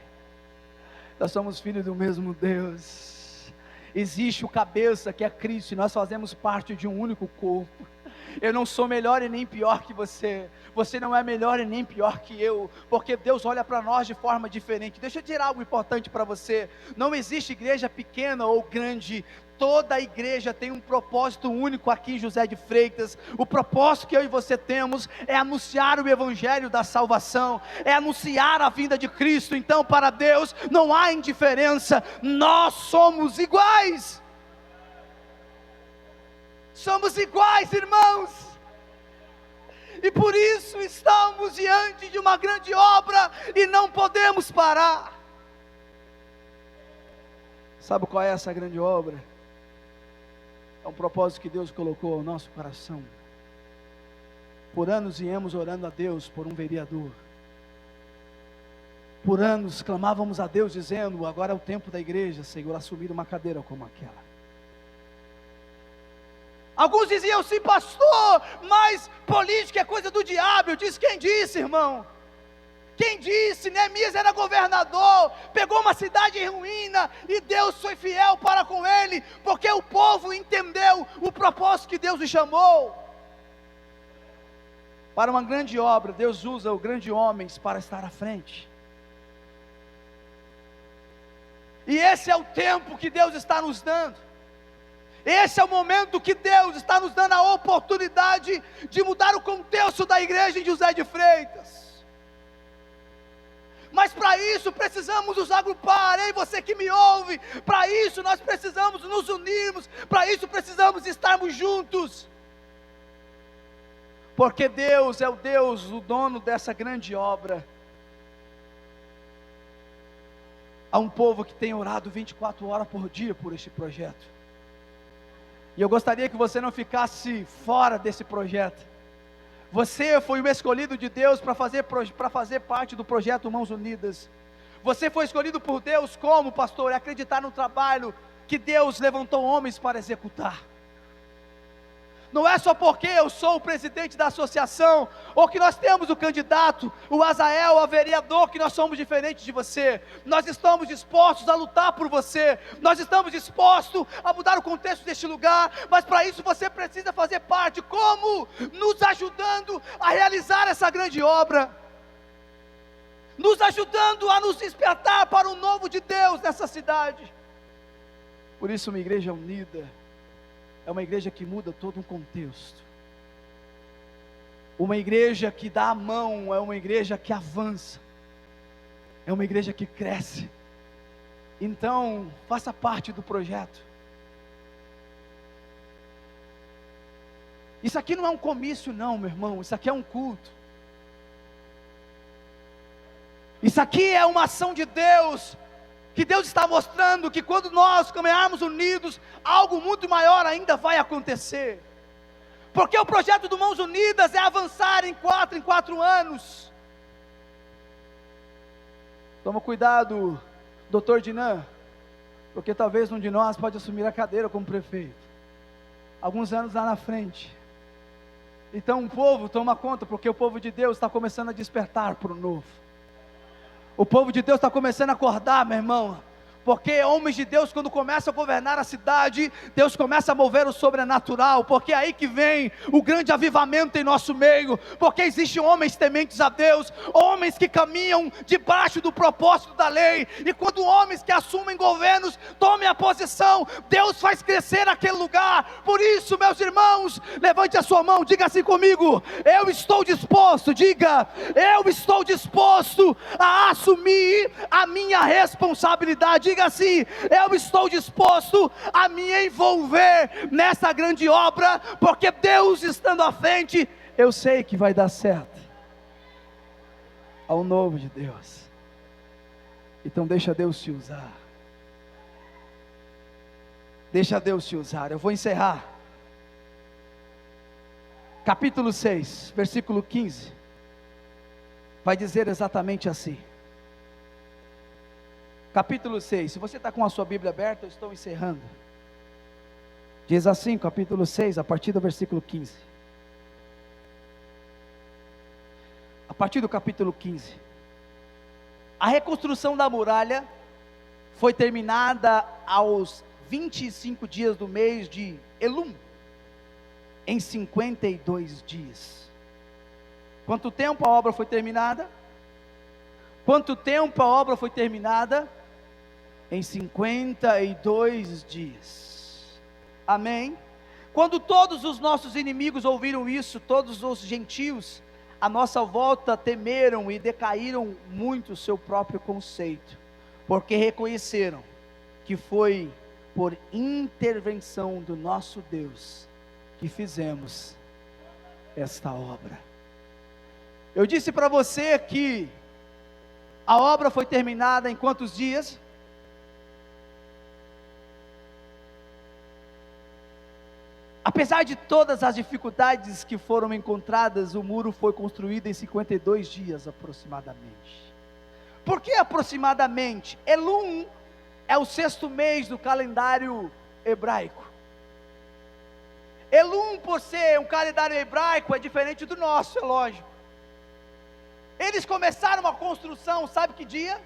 Nós somos filhos do mesmo Deus. Existe o cabeça que é Cristo, e nós fazemos parte de um único corpo. Eu não sou melhor e nem pior que você. Você não é melhor e nem pior que eu, porque Deus olha para nós de forma diferente. Deixa eu dizer algo importante para você. Não existe igreja pequena ou grande. Toda a igreja tem um propósito único aqui em José de Freitas. O propósito que eu e você temos é anunciar o evangelho da salvação, é anunciar a vinda de Cristo. Então, para Deus não há indiferença. Nós somos iguais. Somos iguais, irmãos. E por isso estamos diante de uma grande obra e não podemos parar. Sabe qual é essa grande obra? É um propósito que Deus colocou ao nosso coração. Por anos viemos orando a Deus por um vereador. Por anos clamávamos a Deus dizendo: agora é o tempo da igreja, Senhor, assumir uma cadeira como aquela. Alguns diziam assim: pastor, mas política é coisa do diabo. Eu disse: quem disse, irmão? Quem disse? Neemias era governador, pegou uma cidade em ruína, e Deus foi fiel para com ele, porque o povo entendeu o propósito que Deus o chamou. Para uma grande obra, Deus usa os grandes homens para estar à frente. E esse é o tempo que Deus está nos dando. Esse é o momento que Deus está nos dando a oportunidade de mudar o contexto da igreja em José de Freitas. Mas para isso precisamos nos agrupar. Ei, você que me ouve, para isso nós precisamos nos unirmos, para isso precisamos estarmos juntos. Porque Deus é o Deus, o dono dessa grande obra. Há um povo que tem orado 24 horas por dia por este projeto. E eu gostaria que você não ficasse fora desse projeto. Você foi o escolhido de Deus para fazer parte do projeto Mãos Unidas. Você foi escolhido por Deus como, pastor? Acreditar no trabalho que Deus levantou homens para executar. Não é só porque eu sou o presidente da associação, ou que nós temos o candidato, o Azael, a vereador, que nós somos diferentes de você. Nós estamos dispostos a lutar por você, nós estamos dispostos a mudar o contexto deste lugar, mas para isso você precisa fazer parte. Como? Nos ajudando a realizar essa grande obra, nos ajudando a nos despertar para o novo de Deus nessa cidade. Por isso, uma igreja unida é uma igreja que muda todo um contexto. Uma igreja que dá a mão, é uma igreja que avança, é uma igreja que cresce. Então, faça parte do projeto. Isso aqui não é um comício não, meu irmão, isso aqui é um culto. Isso aqui é uma ação de Deus, que Deus está mostrando que quando nós caminharmos unidos, algo muito maior ainda vai acontecer. Porque o projeto do Mãos Unidas é avançar em 4 anos. Toma cuidado, doutor Dinan, porque talvez um de nós pode assumir a cadeira como prefeito, alguns anos lá na frente. Então o povo toma conta, porque o povo de Deus está começando a despertar para o novo. O povo de Deus está começando a acordar, meu irmão. Porque homens de Deus, quando começam a governar a cidade, Deus começa a mover o sobrenatural, porque é aí que vem o grande avivamento em nosso meio, porque existem homens tementes a Deus, homens que caminham debaixo do propósito da lei, e quando homens que assumem governos tomem a posição, Deus faz crescer aquele lugar. Por isso, meus irmãos, levante a sua mão, diga assim comigo: eu estou disposto, diga, eu estou disposto a assumir a minha responsabilidade. Diga assim: eu estou disposto a me envolver nessa grande obra, porque Deus estando à frente, eu sei que vai dar certo. Ao novo de Deus. Então deixa Deus te usar. Deixa Deus te usar. Eu vou encerrar. Capítulo 6, versículo 15. Vai dizer exatamente assim. Capítulo 6, se você está com a sua Bíblia aberta, eu estou encerrando. Diz assim, capítulo 6, a partir do versículo 15. A partir do capítulo 15. A reconstrução da muralha foi terminada aos 25 dias do mês de Elum, em 52 dias. Quanto tempo a obra foi terminada? Quanto tempo a obra foi terminada? Em 52 dias. Amém? Quando todos os nossos inimigos ouviram isso, todos os gentios à nossa volta temeram e decaíram muito o seu próprio conceito, porque reconheceram que foi por intervenção do nosso Deus que fizemos esta obra. Eu disse para você que a obra foi terminada em quantos dias? Apesar de todas as dificuldades que foram encontradas, o muro foi construído em 52 dias aproximadamente. Por que aproximadamente? Elum é o 6º mês do calendário hebraico. Elum, por ser um calendário hebraico, é diferente do nosso, é lógico. Eles começaram a construção, sabe que dia?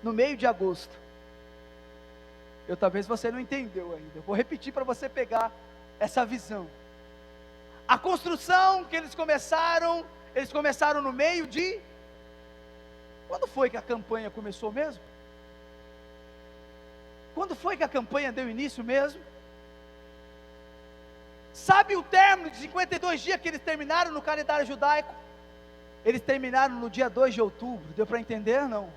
No meio de agosto. Talvez você não entendeu ainda. Eu vou repetir para você pegar essa visão. A construção que eles começaram no meio de... Quando foi que a campanha começou mesmo? Quando foi que a campanha deu início mesmo? Sabe o término de 52 dias que eles terminaram no calendário judaico? Eles terminaram no dia 2 de outubro. Deu para entender, não?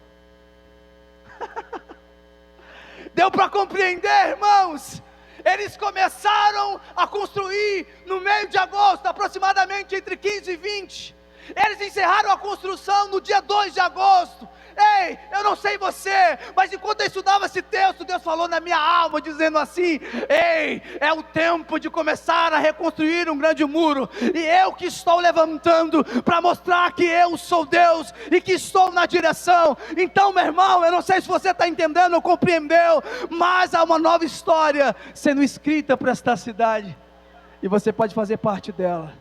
Deu para compreender, irmãos? Eles começaram a construir no meio de agosto, aproximadamente entre 15 e 20. Eles encerraram a construção no dia 2 de agosto. Ei, eu não sei você, mas enquanto eu estudava esse texto, Deus falou na minha alma, dizendo assim: ei, é o tempo de começar a reconstruir um grande muro, e eu que estou levantando, para mostrar que eu sou Deus, e que estou na direção. Então, meu irmão, eu não sei se você está entendendo ou compreendeu, mas há uma nova história sendo escrita para esta cidade, e você pode fazer parte dela.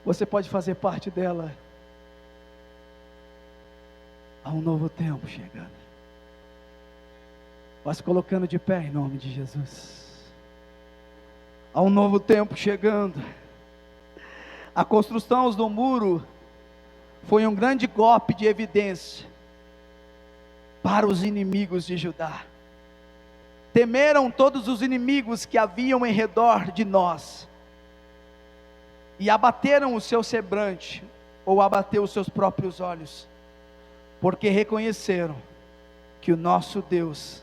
Você pode fazer parte dela. Há um novo tempo chegando. Vai se colocando de pé em nome de Jesus. Há um novo tempo chegando. A construção do muro foi um grande golpe de evidência para os inimigos de Judá. Temeram todos os inimigos que haviam em redor de nós, e abateram o seu semblante, ou abateu os seus próprios olhos, porque reconheceram que o nosso Deus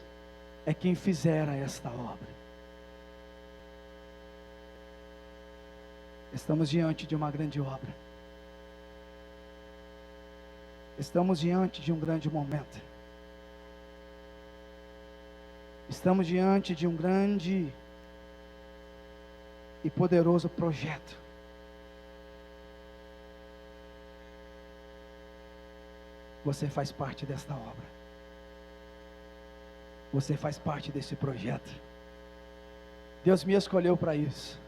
é quem fizera esta obra. Estamos diante de uma grande obra. Estamos diante de um grande momento. Estamos diante de um grande e poderoso projeto. Você faz parte desta obra. Você faz parte desse projeto. Deus me escolheu para isso.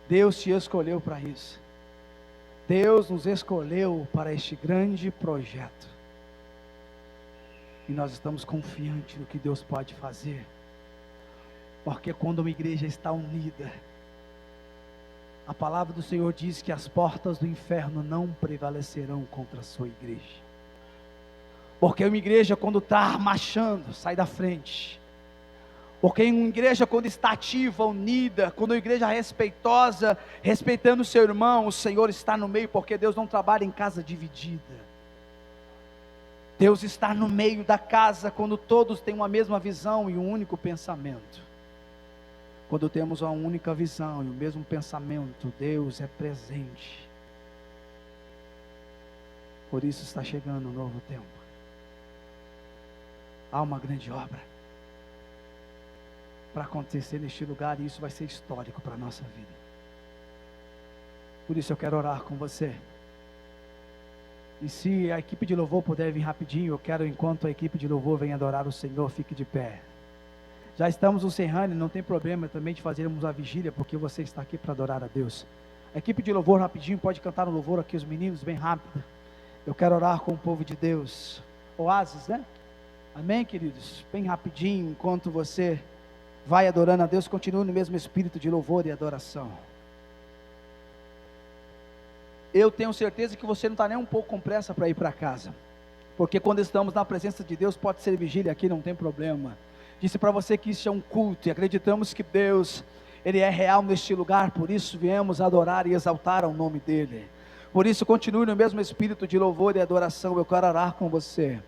Deus te escolheu para isso. Deus nos escolheu para este grande projeto. E nós estamos confiantes no que Deus pode fazer. Porque quando uma igreja está unida, a palavra do Senhor diz que as portas do inferno não prevalecerão contra a sua igreja. Porque uma igreja, quando está marchando, sai da frente. Porque uma igreja, quando está ativa, unida, quando uma igreja respeitosa, respeitando o seu irmão, o Senhor está no meio, porque Deus não trabalha em casa dividida. Deus está no meio da casa, quando todos têm uma mesma visão e um único pensamento. Quando temos uma única visão e o mesmo pensamento, Deus é presente. Por isso está chegando um novo tempo. Há uma grande obra para acontecer neste lugar, e isso vai ser histórico para a nossa vida. Por isso eu quero orar com você. E se a equipe de louvor puder vir rapidinho, eu quero, enquanto a equipe de louvor vem adorar o Senhor, fique de pé. Já estamos encerrando, não tem problema também de fazermos a vigília, porque você está aqui para adorar a Deus. A equipe de louvor rapidinho, pode cantar no louvor aqui, os meninos, bem rápido. Eu quero orar com o povo de Deus. Oásis, né? Amém, queridos? Bem rapidinho, enquanto você vai adorando a Deus, continue no mesmo espírito de louvor e adoração. Eu tenho certeza que você não está nem um pouco com pressa para ir para casa, porque quando estamos na presença de Deus, pode ser vigília aqui, não tem problema. Disse para você que isso é um culto, e acreditamos que Deus, Ele é real neste lugar, por isso viemos adorar e exaltar ao nome dEle. Por isso continue no mesmo espírito de louvor e adoração. Eu quero orar com você,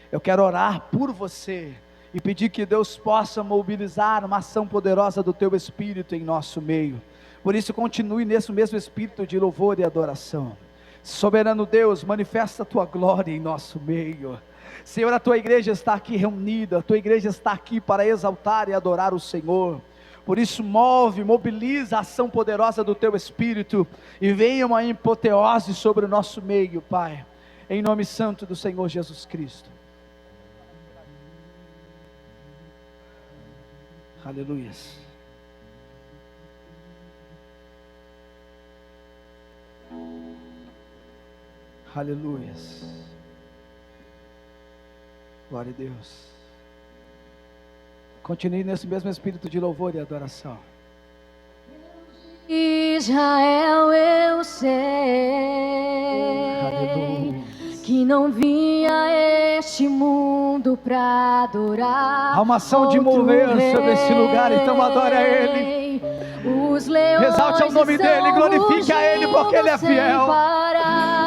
eu quero orar por você, e pedir que Deus possa mobilizar uma ação poderosa do Teu Espírito em nosso meio. Por isso continue nesse mesmo espírito de louvor e adoração. Soberano Deus, manifesta a Tua glória em nosso meio. Senhor, a Tua igreja está aqui reunida, a Tua igreja está aqui para exaltar e adorar o Senhor. Por isso mobiliza a ação poderosa do Teu Espírito, e venha uma apoteose sobre o nosso meio, Pai, em nome santo do Senhor Jesus Cristo. Aleluias. Aleluias. Glória a Deus. Continue nesse mesmo espírito de louvor e adoração. Israel, eu sei. Aleluia. Que não vinha este mundo para adorar. Há uma ação de mover sobre esse lugar, então adore a Ele. Os leões exalte o nome dEle, glorifique a Ele, porque Ele é fiel,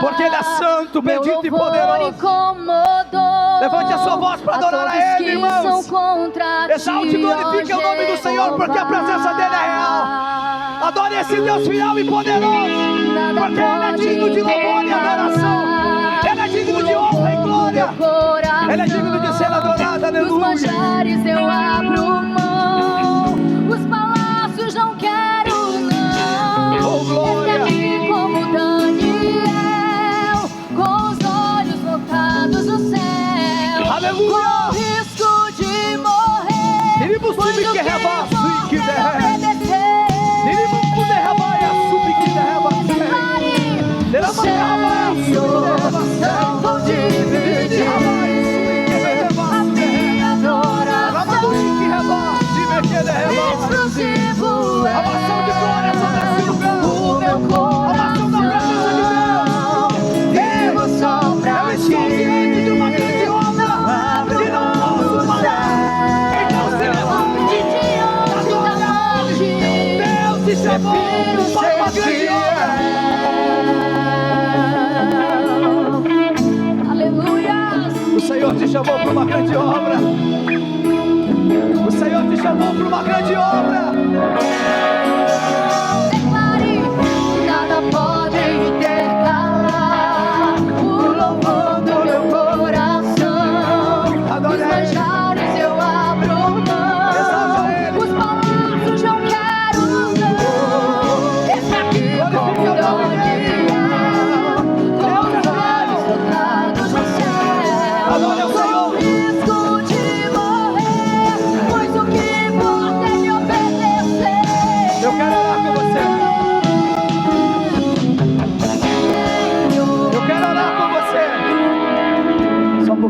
porque Ele é santo, bendito e poderoso. Levante a sua voz para adorar a Ele, irmãos. Exalte e glorifique o nome do Senhor, porque a presença dEle é real. Adore esse Deus fiel e poderoso, porque Ele é digno de louvor e adoração. Ele é digno de honra e glória. Ele é digno de ser adorado, aleluia. Os manjares eu abro mão, os palácios não quero não. Oh, glória. Esse aqui como Daniel, com os olhos voltados no céu. Aleluia. Com risco de morrer. Iremos subir que rebaço e que derrama. Não vou dividir a minha adoração. Exclusivo é o meu coração. Vivo só pra ti. Não abro mão do céu. De diante da morte, Deus te chamou para uma grande obra. O Senhor te chamou para uma grande obra. O Senhor te chamou para uma grande obra. Declare,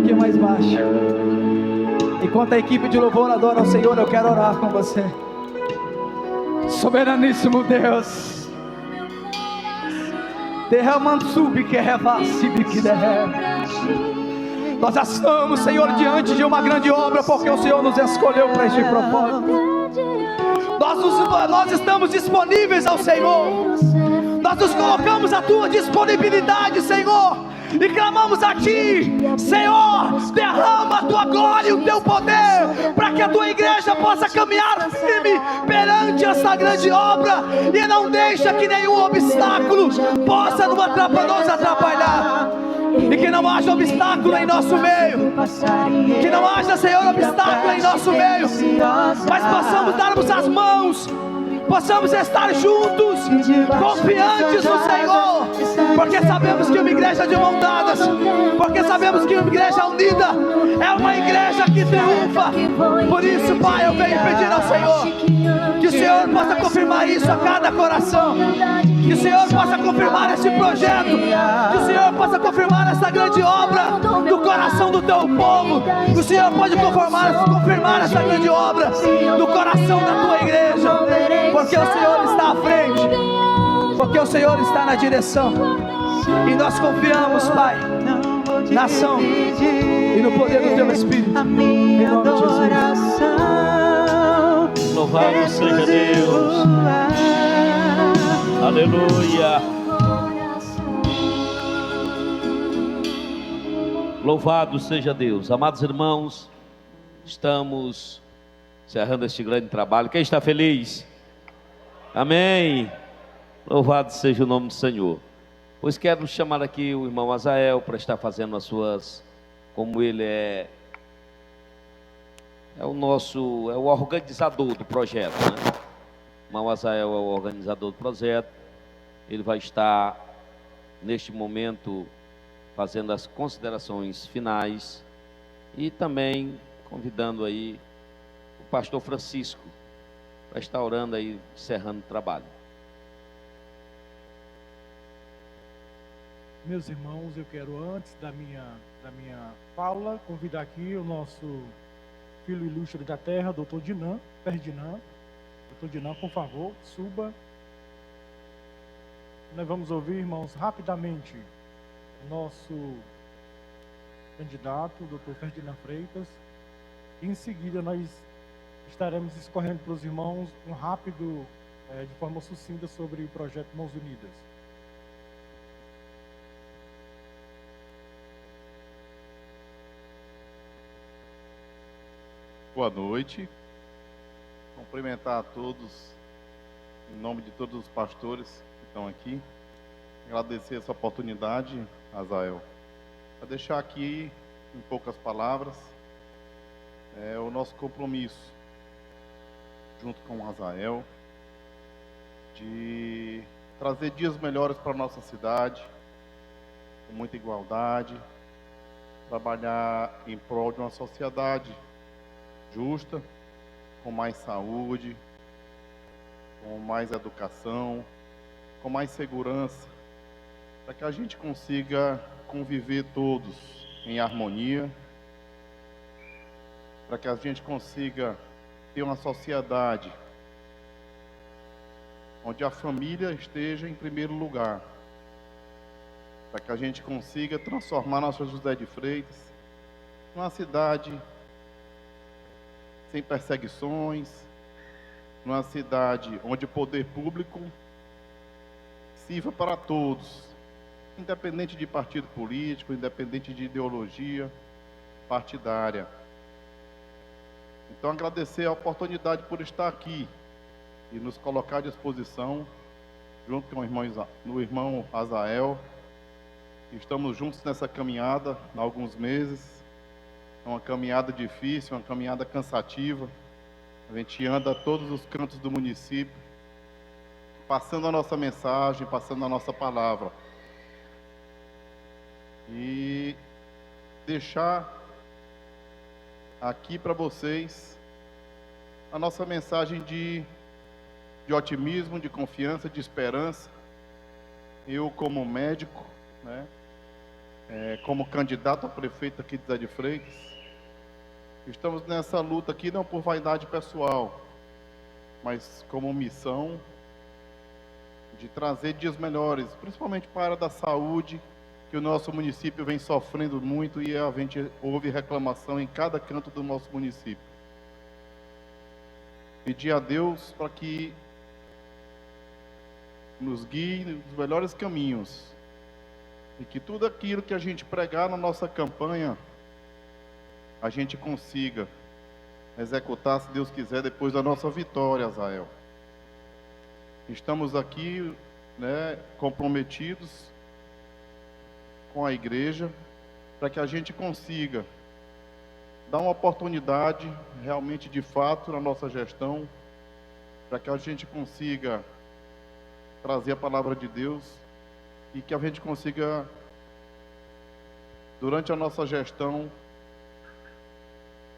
pouquinho mais baixo. Enquanto a equipe de louvor adora ao Senhor, eu quero orar com você. Soberaníssimo Deus, derramando sub que revasse que derrama. Nós estamos, Senhor, diante de uma grande obra, porque o Senhor nos escolheu para este propósito. Nós estamos disponíveis ao Senhor. Nós nos colocamos à tua disponibilidade, Senhor, e clamamos a Ti, Senhor, derrama a Tua glória e o Teu poder, para que a Tua igreja possa caminhar firme perante essa grande obra, e não deixa que nenhum obstáculo possa nos atrapalhar, e que não haja obstáculo em nosso meio, que não haja, Senhor, obstáculo em nosso meio, mas possamos darmos as mãos, possamos estar juntos, confiantes no Senhor, porque sabemos que uma igreja de mãos dadas, porque sabemos que uma igreja unida é uma igreja que triunfa. Por isso, Pai, eu venho pedir ao Senhor que o Senhor possa confirmar isso a cada coração, que o Senhor possa confirmar esse projeto, que o Senhor possa confirmar essa grande obra do coração do Teu povo, que o Senhor pode confirmar essa grande obra do coração da Tua igreja, porque o Senhor está à frente, porque o Senhor está na direção, e nós confiamos, Pai, na ação e no poder do Teu Espírito, em nome de Jesus. Louvado seja Deus, aleluia, louvado seja Deus. Amados irmãos, estamos encerrando este grande trabalho. Quem está feliz? Amém. Louvado seja o nome do Senhor. Pois quero chamar aqui o irmão Azael para estar fazendo as suas, como ele é o organizador do projeto, né? O irmão Azael é o organizador do projeto. Ele vai estar neste momento fazendo as considerações finais e também convidando aí o pastor Francisco para estar orando aí, encerrando o trabalho. Meus irmãos, eu quero, antes da minha fala, convidar aqui o nosso filho ilustre da terra, doutor Ferdinand. Doutor Dinan, por favor, suba. Nós vamos ouvir, irmãos, rapidamente o nosso candidato, doutor Ferdinand Freitas. E em seguida nós estaremos escorrendo para os irmãos um rápido, de forma sucinta, sobre o projeto Mãos Unidas. Boa noite, cumprimentar a todos, em nome de todos os pastores que estão aqui, agradecer essa oportunidade, Azael, para deixar aqui, em poucas palavras, o nosso compromisso, junto com o Azael, de trazer dias melhores para a nossa cidade, com muita igualdade, trabalhar em prol de uma sociedade justa, com mais saúde, com mais educação, com mais segurança, para que a gente consiga conviver todos em harmonia, para que a gente consiga ter uma sociedade onde a família esteja em primeiro lugar, para que a gente consiga transformar nossa José de Freitas numa cidade sem perseguições, numa cidade onde o poder público sirva para todos, independente de partido político, independente de ideologia partidária. Então, agradecer a oportunidade por estar aqui e nos colocar à disposição, junto com o irmão Azael. Estamos juntos nessa caminhada há alguns meses. É uma caminhada difícil, uma caminhada cansativa. A gente anda a todos os cantos do município, passando a nossa mensagem, passando a nossa palavra. E deixar aqui para vocês a nossa mensagem de otimismo, de confiança, de esperança. Eu, como médico, como candidato a prefeito aqui de José de Freitas. Estamos nessa luta aqui não por vaidade pessoal, mas como missão de trazer dias melhores, principalmente para a área da saúde, que o nosso município vem sofrendo muito e a gente ouve reclamação em cada canto do nosso município. Pedir a Deus para que nos guie nos melhores caminhos e que tudo aquilo que a gente pregar na nossa campanha, a gente consiga executar, se Deus quiser, depois da nossa vitória, Azael. Estamos aqui, comprometidos com a igreja, para que a gente consiga dar uma oportunidade, realmente, de fato, na nossa gestão, para que a gente consiga trazer a palavra de Deus e que a gente consiga, durante a nossa gestão,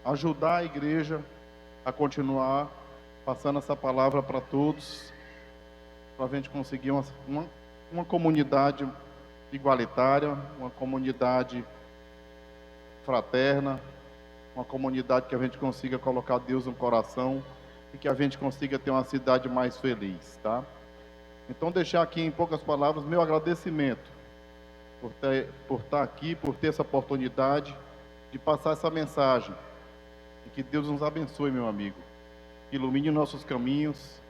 ajudar a igreja a continuar passando essa palavra para todos, para a gente conseguir uma comunidade igualitária, uma comunidade fraterna, uma comunidade que a gente consiga colocar Deus no coração e que a gente consiga ter uma cidade mais feliz, tá? Então, deixar aqui em poucas palavras meu agradecimento por estar aqui, por ter essa oportunidade de passar essa mensagem. E que Deus nos abençoe, meu amigo. Ilumine nossos caminhos,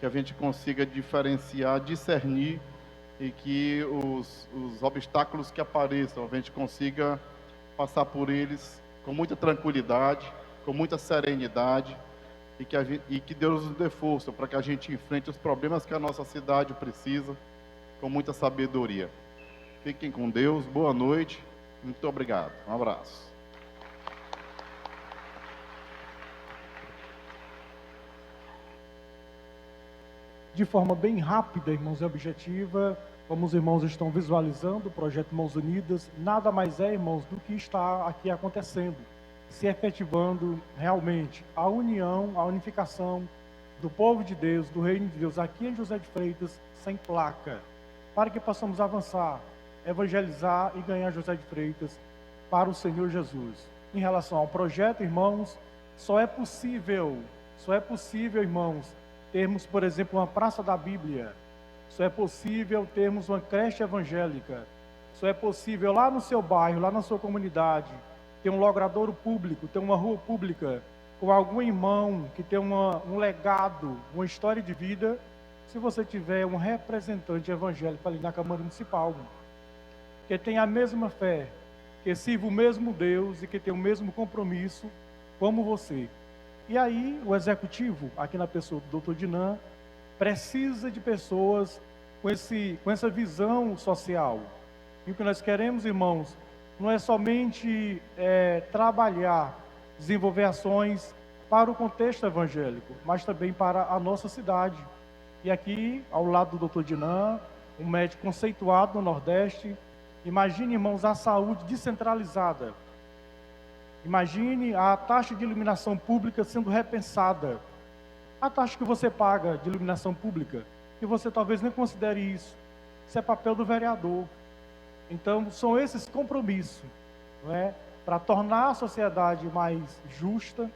que a gente consiga diferenciar, discernir e que os obstáculos que apareçam, a gente consiga passar por eles com muita tranquilidade, com muita serenidade e que Deus nos dê força para que a gente enfrente os problemas que a nossa cidade precisa com muita sabedoria. Fiquem com Deus, boa noite, muito obrigado, um abraço. De forma bem rápida, irmãos, e objetiva, como os irmãos estão visualizando, o projeto Mãos Unidas, nada mais é, irmãos, do que está aqui acontecendo, se efetivando realmente a união, a unificação do povo de Deus, do reino de Deus, aqui em José de Freitas, sem placa, para que possamos avançar, evangelizar e ganhar José de Freitas para o Senhor Jesus. Em relação ao projeto, irmãos, só é possível, irmãos, termos, por exemplo, uma praça da Bíblia. Só é possível termos uma creche evangélica. Só é possível lá no seu bairro, lá na sua comunidade, ter um logradouro público, ter uma rua pública, com algum irmão que tem um legado, uma história de vida, se você tiver um representante evangélico ali na Câmara Municipal, que tem a mesma fé, que sirva o mesmo Deus e que tem o mesmo compromisso como você. E aí, o executivo, aqui na pessoa do Dr. Dinan, precisa de pessoas com essa visão social. E o que nós queremos, irmãos, não é somente trabalhar, desenvolver ações para o contexto evangélico, mas também para a nossa cidade. E aqui, ao lado do Dr. Dinan, um médico conceituado no Nordeste, imagine, irmãos, a saúde descentralizada. Imagine a taxa de iluminação pública sendo repensada. A taxa que você paga de iluminação pública, que você talvez nem considere isso. Isso é papel do vereador. Então, são esses compromissos, não é? Para tornar a sociedade mais justa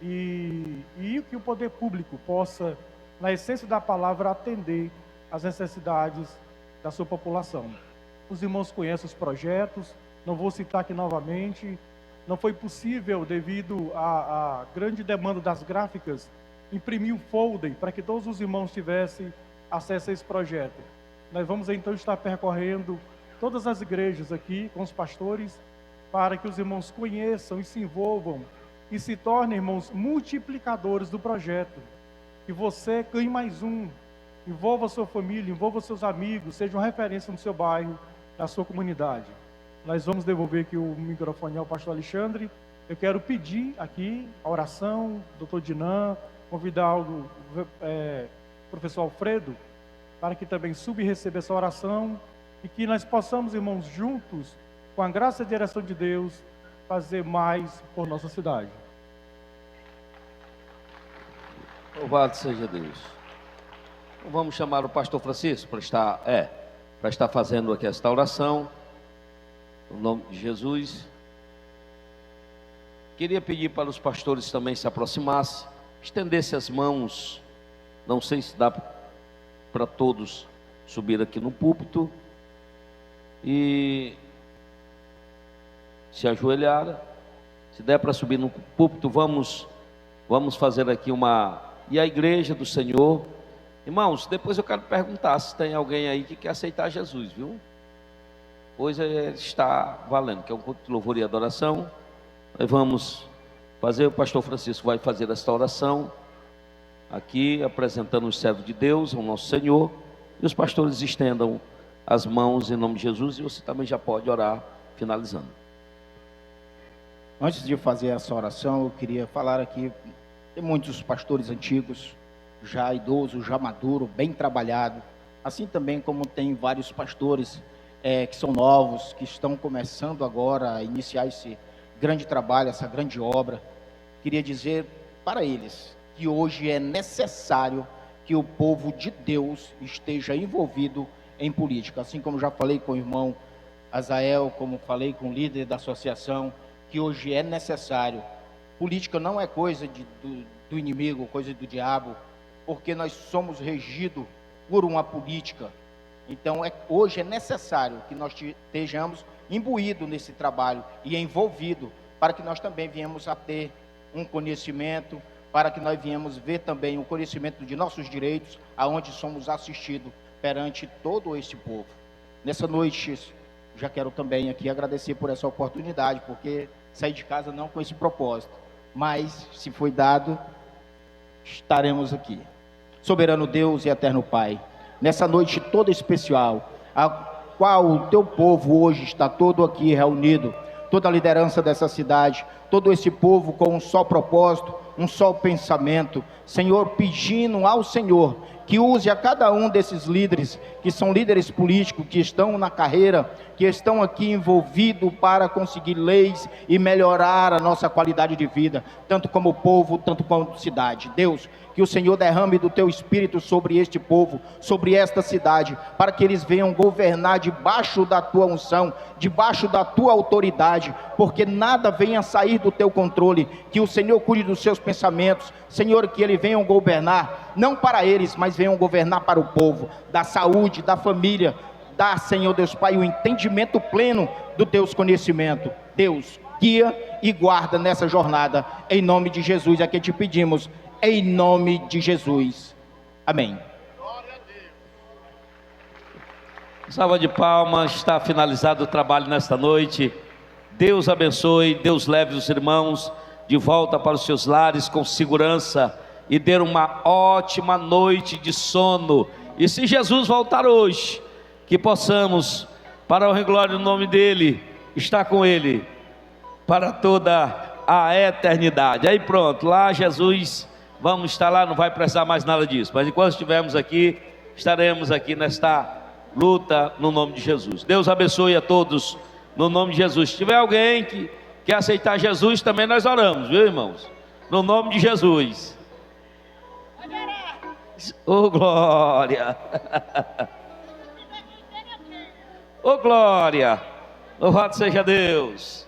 e que o poder público possa, na essência da palavra, atender às necessidades da sua população. Os irmãos conhecem os projetos, não vou citar aqui novamente. Não foi possível, devido à grande demanda das gráficas, imprimir um folder para que todos os irmãos tivessem acesso a esse projeto. Nós vamos então estar percorrendo todas as igrejas aqui com os pastores, para que os irmãos conheçam e se envolvam e se tornem, irmãos, multiplicadores do projeto. Que você ganhe mais um, envolva a sua família, envolva seus amigos, seja uma referência no seu bairro, na sua comunidade. Nós vamos devolver aqui o microfone ao pastor Alexandre. Eu quero pedir aqui a oração, doutor Dinan, convidar o professor Alfredo, para que também suba e receba essa oração, e que nós possamos, irmãos, juntos, com a graça e a direção de Deus, fazer mais por nossa cidade. Louvado seja Deus. Então, vamos chamar o pastor Francisco para estar fazendo aqui esta oração. No nome de Jesus. Queria pedir para os pastores também se aproximassem, estendessem as mãos. Não sei se dá para todos subir aqui no púlpito. E se ajoelhar. Se der para subir no púlpito, vamos fazer aqui uma... E a igreja do Senhor... Irmãos, depois eu quero perguntar se tem alguém aí que quer aceitar Jesus, viu? Pois está valendo, que é um culto de louvor e adoração. Nós vamos fazer, o pastor Francisco vai fazer esta oração aqui, apresentando os servos de Deus, ao nosso Senhor. E os pastores estendam as mãos em nome de Jesus, e você também já pode orar, finalizando. Antes de fazer essa oração, eu queria falar aqui, tem muitos pastores antigos, já idosos, já maduro, bem trabalhado, assim também como tem vários pastores que são novos, que estão começando agora a iniciar esse grande trabalho, essa grande obra. Queria dizer para eles que hoje é necessário que o povo de Deus esteja envolvido em política, assim como já falei com o irmão Azael, como falei com o líder da associação, que hoje é necessário. Política não é coisa do inimigo, coisa do diabo, porque nós somos regidos por uma política. Então hoje é necessário que nós estejamos imbuídos nesse trabalho e envolvidos, para que nós também venhamos a ter um conhecimento, para que nós venhamos ver também o conhecimento de nossos direitos, aonde somos assistidos perante todo esse povo. Nessa noite, já quero também aqui agradecer por essa oportunidade, porque saí de casa não com esse propósito, mas se foi dado, estaremos aqui. Soberano Deus e eterno Pai, nessa noite toda especial, a qual o teu povo hoje está todo aqui reunido, toda a liderança dessa cidade, todo esse povo com um só propósito, um só pensamento, Senhor, pedindo ao Senhor que use a cada um desses líderes, que são líderes políticos, que estão na carreira, que estão aqui envolvidos para conseguir leis e melhorar a nossa qualidade de vida, tanto como povo, tanto como cidade. Deus, que o Senhor derrame do teu Espírito sobre este povo, sobre esta cidade, para que eles venham governar debaixo da tua unção, debaixo da tua autoridade, porque nada venha sair do teu controle, que o Senhor cuide dos seus pensamentos, Senhor, que eles venham governar, não para eles, mas venham governar para o povo, da saúde, da família. Dá, Senhor Deus Pai, o entendimento pleno do teus conhecimentos. Deus, guia e guarda nessa jornada, em nome de Jesus, é que te pedimos, em nome de Jesus, amém. Salva de palmas, está finalizado o trabalho nesta noite. Deus abençoe, Deus leve os irmãos de volta para os seus lares com segurança e dê uma ótima noite de sono. E se Jesus voltar hoje, que possamos, para a honra e glória do nome dele, estar com ele para toda a eternidade. Aí pronto, lá Jesus, vamos estar lá, não vai precisar mais nada disso, mas enquanto estivermos aqui, estaremos aqui nesta luta no nome de Jesus. Deus abençoe a todos no nome de Jesus. Se tiver alguém que quer aceitar Jesus, também nós oramos, viu, irmãos? No nome de Jesus. Oh, glória! Oh, glória! Louvado seja Deus!